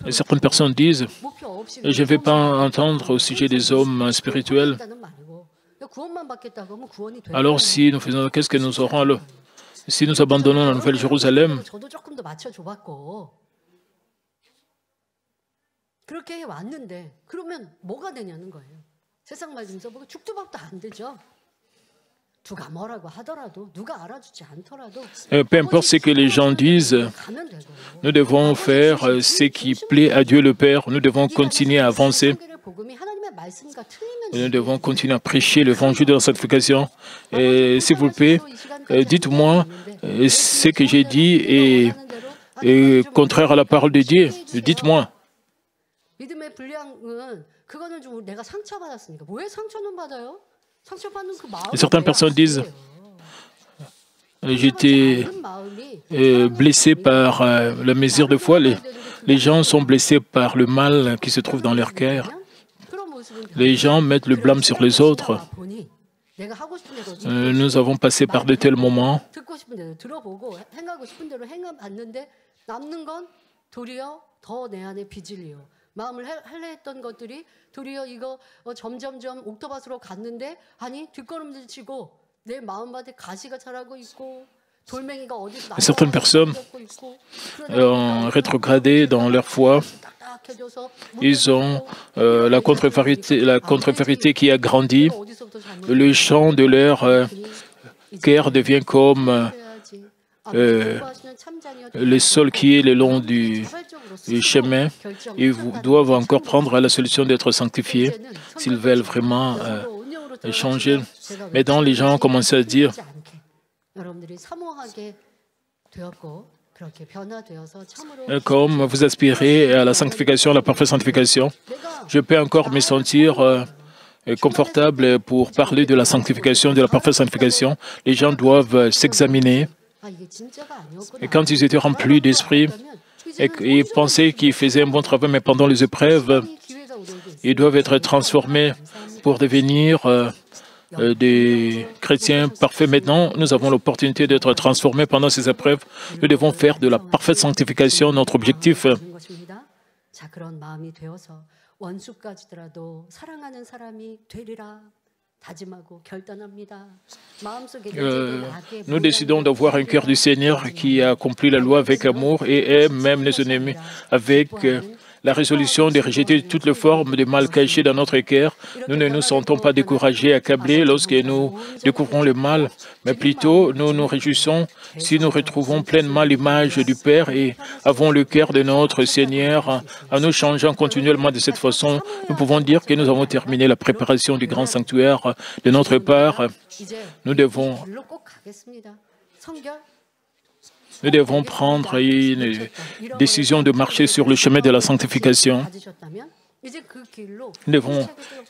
Et certaines personnes disent « Je ne vais pas entendre au sujet des hommes spirituels. » Alors si nous faisons, qu'est-ce que nous aurons alors? Si nous abandonnons la Nouvelle Jérusalem, peu importe ce que les gens disent, nous devons faire ce qui plaît à Dieu le Père. Nous devons continuer à avancer. Nous devons continuer à prêcher l'évangile de la sanctification. S'il vous plaît, dites-moi ce que j'ai dit est contraire à la parole de Dieu. Dites-moi. Certaines personnes disent j'étais blessé par la mesure de foi. Les gens sont blessés par le mal qui se trouve dans leur cœur. Les gens mettent le blâme sur les autres. Nous avons passé par de tels moments. Certaines personnes ont rétrogradé dans leur foi. Ils ont la contre-vérité qui a grandi. Le champ de leur cœur devient comme le sol qui est le long du chemin. Ils doivent encore prendre la solution d'être sanctifiés s'ils veulent vraiment changer. Maintenant, les gens ont commencé à dire comme vous aspirez à la sanctification, à la parfaite sanctification, je peux encore me sentir confortable pour parler de la sanctification, de la parfaite sanctification. Les gens doivent s'examiner. Et quand ils étaient remplis d'esprit et ils pensaient qu'ils faisaient un bon travail, mais pendant les épreuves, ils doivent être transformés pour devenir des chrétiens parfaits. Maintenant, nous avons l'opportunité d'être transformés pendant ces épreuves. Nous devons faire de la parfaite sanctification notre objectif. Nous décidons d'avoir un cœur du Seigneur qui a accompli la loi avec amour et aime même les ennemis avec la résolution de rejeter toutes les formes de mal cachées dans notre cœur. Nous ne nous sentons pas découragés, accablés lorsque nous découvrons le mal, mais plutôt nous nous réjouissons si nous retrouvons pleinement l'image du Père et avons le cœur de notre Seigneur en nous changeant continuellement de cette façon. Nous pouvons dire que nous avons terminé la préparation du grand sanctuaire de notre part. Nous devons prendre une décision de marcher sur le chemin de la sanctification.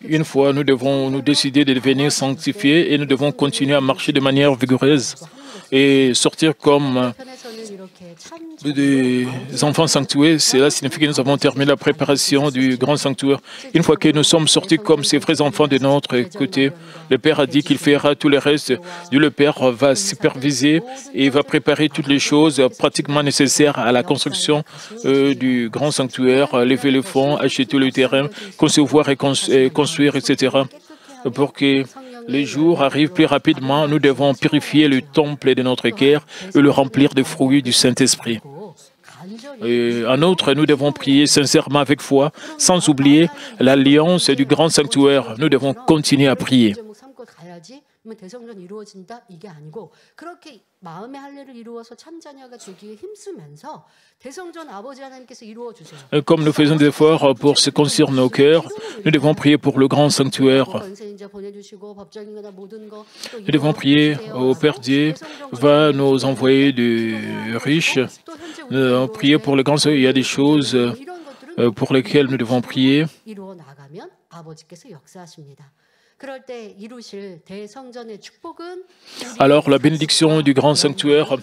Une fois, nous devons nous décider de devenir sanctifiés et nous devons continuer à marcher de manière vigoureuse et sortir comme des enfants sanctuaires. Cela signifie que nous avons terminé la préparation du grand sanctuaire. Une fois que nous sommes sortis comme ces vrais enfants de notre côté, le Père a dit qu'il fera tout le reste. Dieu le Père va superviser et va préparer toutes les choses pratiquement nécessaires à la construction du grand sanctuaire, lever les fonds, acheter le terrain, concevoir et construire, etc. Pour que les jours arrivent plus rapidement, nous devons purifier le temple de notre cœur et le remplir des fruits du Saint-Esprit. En outre, nous devons prier sincèrement avec foi, sans oublier l'alliance du grand sanctuaire. Nous devons continuer à prier. Comme nous faisons des efforts pour ce qui concerne nos cœurs, nous devons prier pour le grand sanctuaire. Nous devons prier au Père Dieu va nous envoyer des riches. Nous devons prier pour le grand sanctuaire. Il y a des choses pour lesquelles nous devons prier. Alors la bénédiction du grand sanctuaire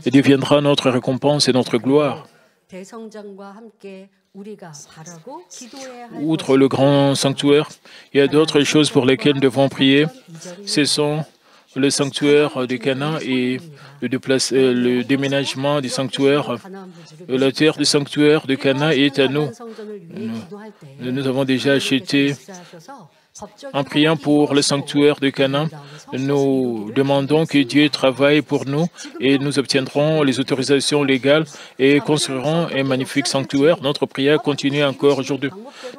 deviendra notre récompense et notre gloire. Outre le grand sanctuaire, il y a d'autres choses pour lesquelles nous devons prier. Ce sont le sanctuaire de Canaan et le déménagement du sanctuaire. La terre du sanctuaire de Canaan est à nous. Nous avons déjà acheté. En priant pour le sanctuaire de Canaan, nous demandons que Dieu travaille pour nous et nous obtiendrons les autorisations légales et construirons un magnifique sanctuaire. Notre prière continue encore aujourd'hui.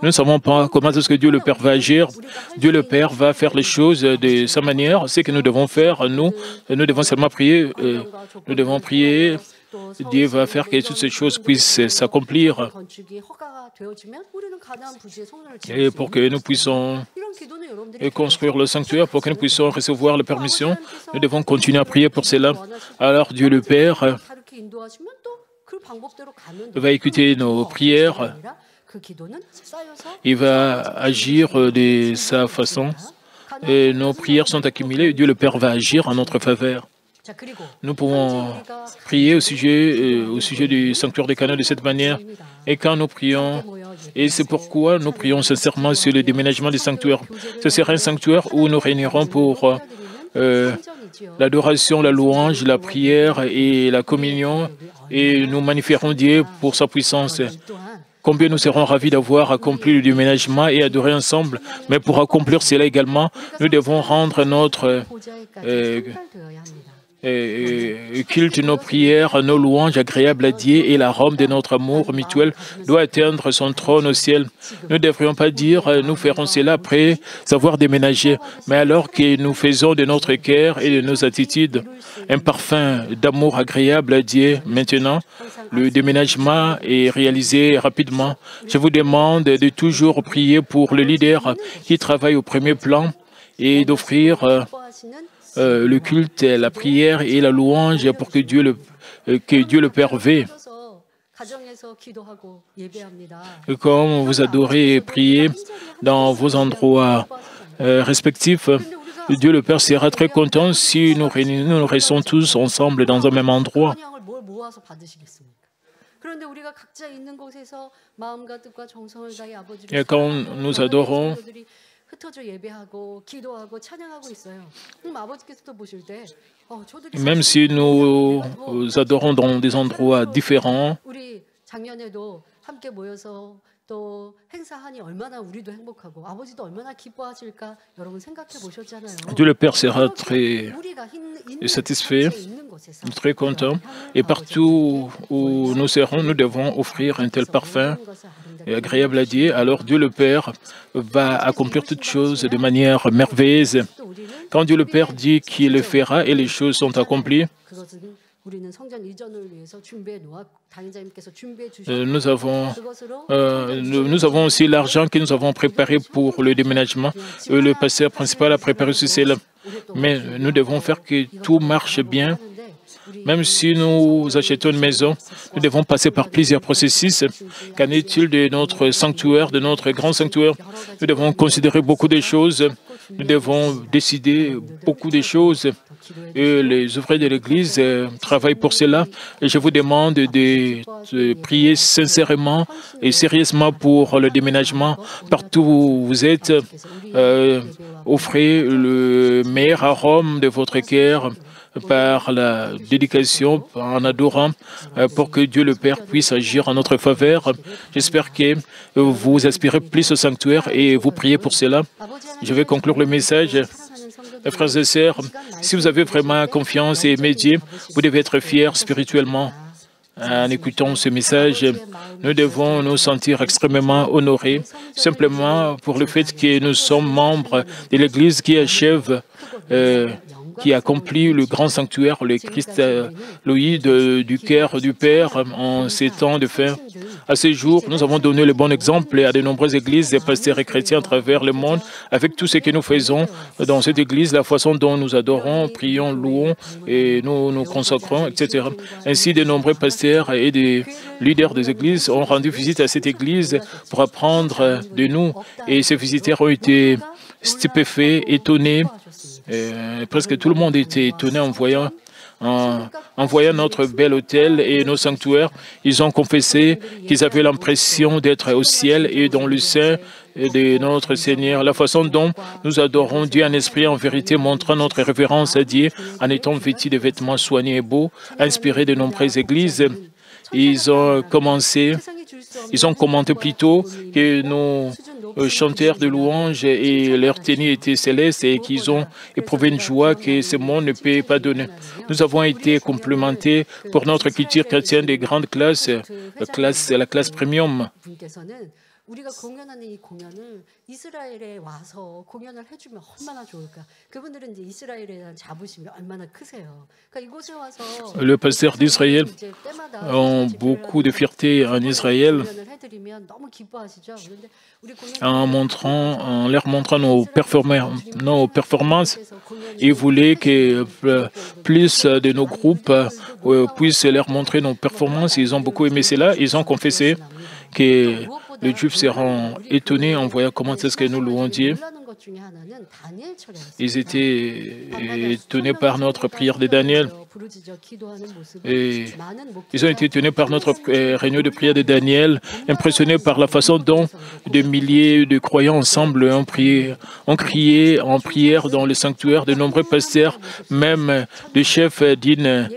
Nous ne savons pas comment est-ce que Dieu le Père va agir. Dieu le Père va faire les choses de sa manière. Ce que nous devons faire, nous devons seulement prier. Nous devons prier. Dieu va faire que toutes ces choses puissent s'accomplir. Et pour que nous puissions construire le sanctuaire, pour que nous puissions recevoir la permission, nous devons continuer à prier pour cela. Alors Dieu le Père va écouter nos prières. Il va agir de sa façon. Et nos prières sont accumulées et Dieu le Père va agir en notre faveur. Nous pouvons prier au sujet du sanctuaire de Canaan de cette manière. Et quand nous prions, et c'est pourquoi nous prions sincèrement sur le déménagement du sanctuaire. Ce sera un sanctuaire où nous réunirons pour l'adoration, la louange, la prière et la communion. Et nous magnifierons Dieu pour sa puissance. Combien nous serons ravis d'avoir accompli le déménagement et adoré ensemble. Mais pour accomplir cela également, nous devons rendre notre culte, nos prières, nos louanges agréables à Dieu et l'arôme de notre amour mutuel doit atteindre son trône au ciel. Nous ne devrions pas dire « nous ferons cela après avoir déménagé », mais alors que nous faisons de notre cœur et de nos attitudes un parfum d'amour agréable à Dieu. Maintenant, le déménagement est réalisé rapidement. Je vous demande de toujours prier pour le leader qui travaille au premier plan et d'offrir le culte, la prière et la louange pour que Dieu le Père veille. Comme vous adorez et priez dans vos endroits respectifs, Dieu le Père sera très content si nous restons tous ensemble dans un même endroit. Et quand nous adorons, même si nous adorons dans des endroits différents, Dieu le Père sera très satisfait, très content. Et partout où nous serons, nous devons offrir un tel parfum agréable à Dieu. Alors Dieu le Père va accomplir toutes choses de manière merveilleuse. Quand Dieu le Père dit qu'il le fera et les choses sont accomplies, nous avons aussi l'argent que nous avons préparé pour le déménagement. Le pasteur principal a préparé cela. Mais nous devons faire que tout marche bien. Même si nous achetons une maison, nous devons passer par plusieurs processus. Qu'en est-il de notre sanctuaire, de notre grand sanctuaire? Nous devons considérer beaucoup de choses. Nous devons décider beaucoup de choses. Et les ouvriers de l'Église travaillent pour cela. Et je vous demande de prier sincèrement et sérieusement pour le déménagement. Partout où vous êtes, offrez le meilleur arôme de votre cœur par la dédication, en adorant, pour que Dieu le Père puisse agir en notre faveur. J'espère que vous aspirez plus au sanctuaire et vous priez pour cela. Je vais conclure le message. Frères et sœurs, si vous avez vraiment confiance et aimé Dieu, vous devez être fiers spirituellement. En écoutant ce message, nous devons nous sentir extrêmement honorés, simplement pour le fait que nous sommes membres de l'Église qui achève qui accomplit le grand sanctuaire, le cristalloïde du cœur du Père en ces temps de fin. À ce jour, nous avons donné le bon exemple à de nombreuses églises, des pasteurs et chrétiens à travers le monde, avec tout ce que nous faisons dans cette église, la façon dont nous adorons, prions, louons et nous nous consacrons, etc. Ainsi, de nombreux pasteurs et des leaders des églises ont rendu visite à cette église pour apprendre de nous. Et ces visiteurs ont été stupéfaits, étonnés. Presque tout le monde était étonné en voyant notre bel hôtel et nos sanctuaires. Ils ont confessé qu'ils avaient l'impression d'être au ciel et dans le sein de notre Seigneur. La façon dont nous adorons Dieu en esprit, en vérité, montrant notre révérence à Dieu en étant vêtus de vêtements soignés et beaux, inspirés de nombreuses églises. Ils ont commenté plutôt que nos chanteurs de louanges et leur tenue était céleste et qu'ils ont éprouvé une joie que ce monde ne peut pas donner. Nous avons été complimentés pour notre culture chrétienne des grandes classes, la classe premium. 우리가 공연하는 이 공연을 이스라엘에 와서 공연을 해주면 얼마나 좋을까. 그분들은 이제 이스라엘에 대한 자부심이 얼마나 크세요. 그러니까 이곳에 와서 Le pasteur d'Israël ont beaucoup de fierté en Israël en leur montrant nos performances. Ils voulaient que plus de nos groupes puissent leur montrer nos performances. Ils ont beaucoup aimé cela. Ils ont confessé que les Juifs seront étonnés en voyant comment est-ce que nous louons Dieu. Ils étaient étonnés par notre prière de Daniel. Et ils ont été étonnés par notre réunion de prière de Daniel, impressionnés par la façon dont des milliers de croyants ensemble ont crié en prière dans le sanctuaire. De nombreux pasteurs, même des chefs d'une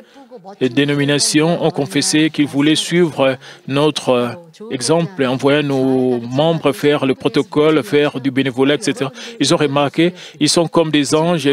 dénomination, ont confessé qu'ils voulaient suivre notre exemple en voyant nos membres faire le protocole, faire du bénévolat, etc. Ils ont remarqué, ils sont comme des anges.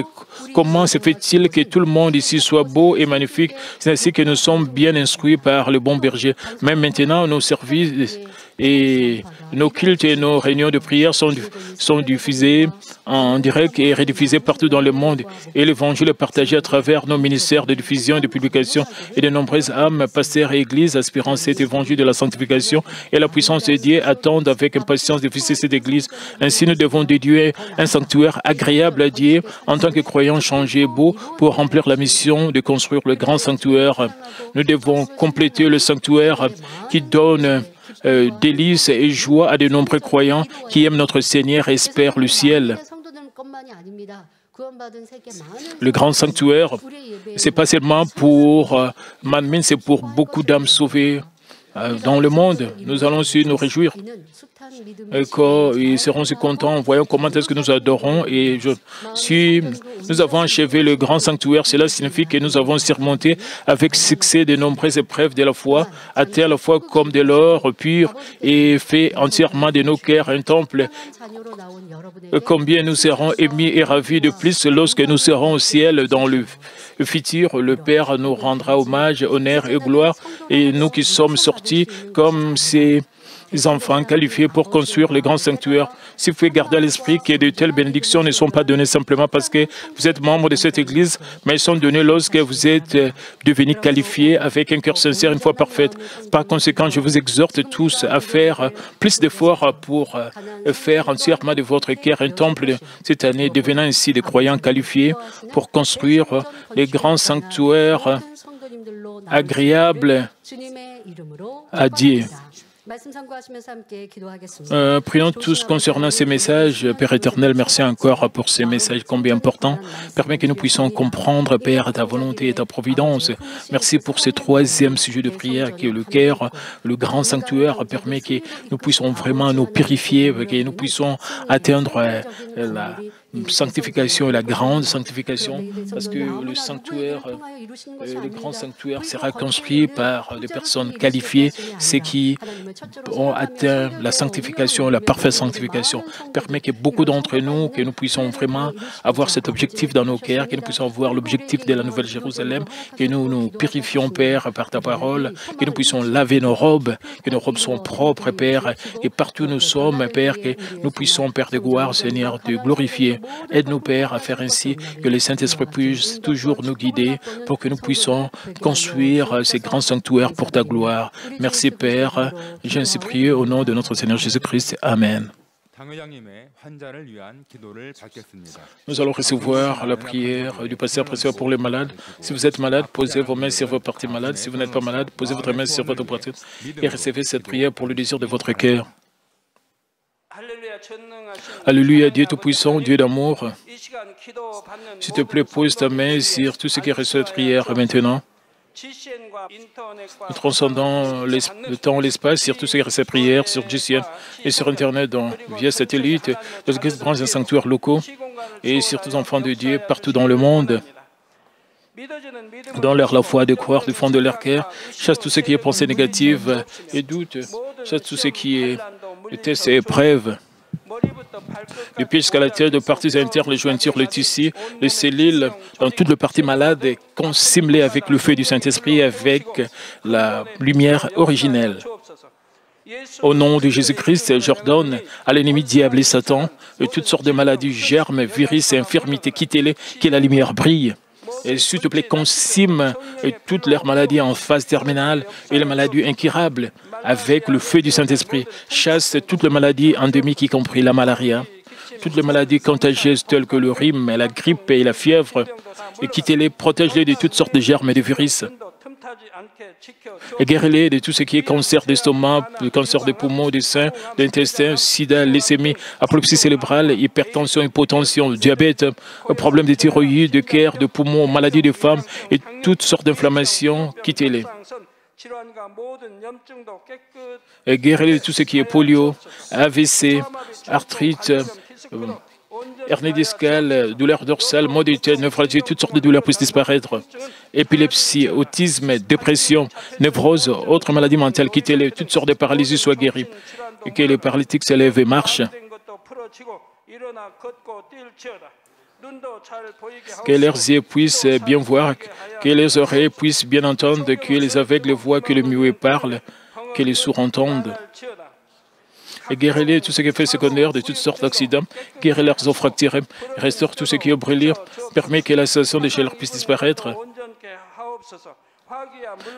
Comment se fait-il que tout le monde ici soit beau et magnifique? C'est ainsi que nous sommes bien instruits par le bon berger. Même maintenant, nos services et nos cultes et nos réunions de prière sont diffusés en direct et rediffusés partout dans le monde. Et l'évangile est partagé à travers nos ministères de diffusion et de publication. Et de nombreuses âmes, pasteurs et églises aspirant cet évangile de la sanctification et la puissance de Dieu attendent avec impatience de visiter cette église. Ainsi, nous devons déduire un sanctuaire agréable à Dieu en tant que croyants changés beaux pour remplir la mission de construire le grand sanctuaire. Nous devons compléter le sanctuaire qui donne délices et joie à de nombreux croyants qui aiment notre Seigneur et espèrent le ciel. Le grand sanctuaire, ce n'est pas seulement pour Manmin, c'est pour beaucoup d'âmes sauvées dans le monde. Nous allons aussi nous réjouir. Ils seront aussi contents en voyant comment est-ce que nous adorons. Et si nous avons achevé le grand sanctuaire, cela signifie que nous avons surmonté avec succès de nombreuses épreuves de la foi, atteint la foi comme de l'or pur et fait entièrement de nos cœurs un temple. Combien nous serons émis et ravis de plus lorsque nous serons au ciel dans le futur. Le Père nous rendra hommage, honneur et gloire. Et nous qui sommes sortis comme ces enfants qualifiés pour construire le grand sanctuaire. Si vous pouvez garder à l'esprit que de telles bénédictions ne sont pas données simplement parce que vous êtes membre de cette Église, mais elles sont données lorsque vous êtes devenus qualifiés avec un cœur sincère, une foi parfaite. Par conséquent, je vous exhorte tous à faire plus d'efforts pour faire entièrement de votre cœur un temple cette année, devenant ainsi des croyants qualifiés pour construire les grands sanctuaires agréables à Dieu. Prions tous concernant ces messages. Père éternel, merci encore pour ces messages combien importants. Permets que nous puissions comprendre, Père, ta volonté et ta providence. Merci pour ce troisième sujet de prière qui est le cœur, le grand sanctuaire. Permet que nous puissions vraiment nous purifier, que nous puissions atteindre la sanctification et la grande sanctification, parce que le sanctuaire, le grand sanctuaire sera construit par des personnes qualifiées, ceux qui ont atteint la sanctification, la parfaite sanctification. Permet que beaucoup d'entre nous, que nous puissions vraiment avoir cet objectif dans nos cœurs, que nous puissions avoir l'objectif de la Nouvelle Jérusalem, que nous nous purifions, Père, par ta parole, que nous puissions laver nos robes, que nos robes sont propres, Père, et partout où nous sommes, Père, que nous puissions, Père de gloire, Seigneur, te glorifier. Aide-nous, Père, à faire ainsi, que le Saint-Esprit puisse toujours nous guider pour que nous puissions construire ces grands sanctuaires pour ta gloire. Merci, Père. J'ai ainsi prié au nom de notre Seigneur Jésus-Christ. Amen. Nous allons recevoir la prière du pasteur précieux pour les malades. Si vous êtes malade, posez vos mains sur votre partie malade. Si vous n'êtes pas malade, posez votre main sur votre poitrine et recevez cette prière pour le désir de votre cœur. Alléluia, Dieu Tout-Puissant, Dieu d'amour. S'il te plaît, pose ta main sur tout ce qui reçoit cette prière maintenant. Nous transcendons le temps et l'espace sur tout ce qui reçoit cette prière, sur GCN et sur Internet, via satellite, dans les grands sanctuaires locaux et sur tous les enfants de Dieu partout dans le monde. Donne-leur la foi de croire du fond de leur cœur. Chasse tout ce qui est pensée négative et doute. Chasse tout ce qui est tests et épreuves. Du pied jusqu'à la tête, de parties internes, les jointures, les tissus, les cellules, dans toute la partie malade, consimlées avec le feu du Saint-Esprit, avec la lumière originelle. Au nom de Jésus-Christ, j'ordonne à l'ennemi diable et Satan, et toutes sortes de maladies, germes, virus et infirmités, quittez-les, que la lumière brille. Et s'il te plaît, consime toutes leurs maladies en phase terminale et les maladies incurables avec le feu du Saint-Esprit. Chasse toutes les maladies endémiques, y compris la malaria, toutes les maladies contagieuses telles que le rhume, la grippe et la fièvre. Et quittez-les, protège-les de toutes sortes de germes et de virus. Et guéris-les de tout ce qui est cancer d'estomac, cancer des poumons, des seins, de l'intestin, sida, leucémie, apoplexie cérébrale, hypertension, hypotension, diabète, problèmes de thyroïde, de cœur, de poumons, maladies des femmes et toutes sortes d'inflammations. Quittez-les. Et guéris-les de tout ce qui est polio, AVC, arthrite, hernie discale, douleur dorsale, maux de tête, néphralgie, toutes sortes de douleurs puissent disparaître. Épilepsie, autisme, dépression, névrose, autres maladies mentales, quittez-les, toutes sortes de paralysies soient guéries. Et que les paralytiques se lèvent et marchent. Que leurs yeux puissent bien voir, que les oreilles puissent bien entendre, que les aveugles voient, que les muets parlent, que les sourds entendent. Et guéris-les tout ce qui est fait secondaire de toutes sortes d'accidents, guéris leurs os fracturés, restaure tout ce qui est brûlé, permet que la sensation de chaleur puisse disparaître.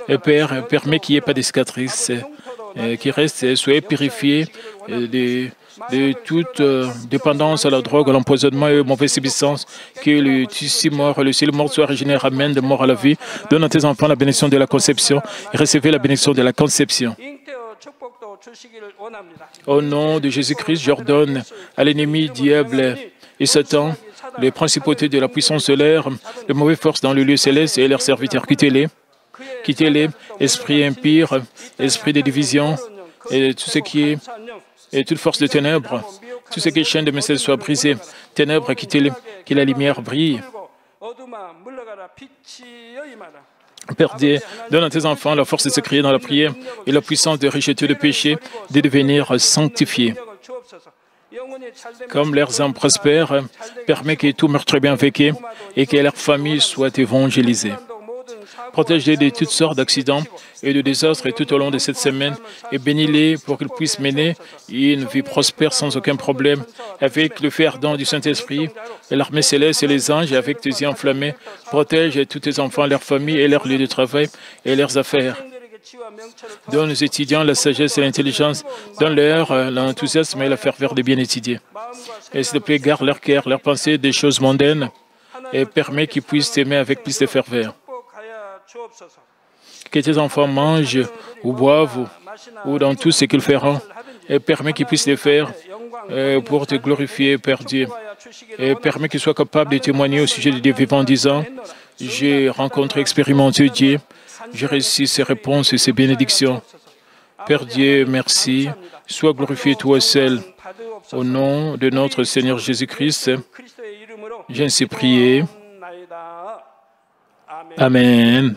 Et Père, permet qu'il n'y ait pas de cicatrices, qui restent, soient purifiés de toute dépendance à la drogue, à l'empoisonnement et aux mauvaises substances, que le tissu mort, le ciel mort soit régénéré, amène de mort à la vie. Donne à tes enfants la bénédiction de la conception et recevez la bénédiction de la conception. Au nom de Jésus-Christ, j'ordonne à l'ennemi, diable et Satan, les principautés de la puissance solaire, les mauvaises forces dans le lieu céleste et leurs serviteurs, quittez-les. Quittez-les, esprit impur, esprit de division, et tout ce qui est, et toute force de ténèbres, tout ce qui est chaîne de message soit brisé. Ténèbres, quittez-les, que la lumière brille. Père Dieu, donne à tes enfants la force de se crier dans la prière et la puissance de rejeter le péché, de devenir sanctifiés. Comme leurs âmes prospèrent, permet que tout meurtre bien vécu et que leur famille soit évangélisée. Protège-les de toutes sortes d'accidents et de désastres tout au long de cette semaine et bénis-les pour qu'ils puissent mener une vie prospère sans aucun problème avec le feu ardent du Saint-Esprit et l'armée céleste et les anges avec tes yeux enflammés. Protège tous tes enfants, leurs familles et leurs lieux de travail et leurs affaires. Donne aux étudiants la sagesse et l'intelligence. Donne-leur l'enthousiasme et la ferveur de bien étudier. Et s'il te plaît, garde leur cœur, leurs pensées des choses mondaines et permet qu'ils puissent t'aimer avec plus de ferveur. Que tes enfants mangent ou boivent ou dans tout ce qu'ils feront et permet qu'ils puissent le faire pour te glorifier, Père Dieu. Et permet qu'ils soient capables de témoigner au sujet de Dieu vivant en disant « J'ai rencontré, expérimenté Dieu, j'ai reçu ses réponses et ses bénédictions. » Père Dieu, merci. Sois glorifié toi seul. Au nom de notre Seigneur Jésus-Christ, j'ai ainsi prié. Amen.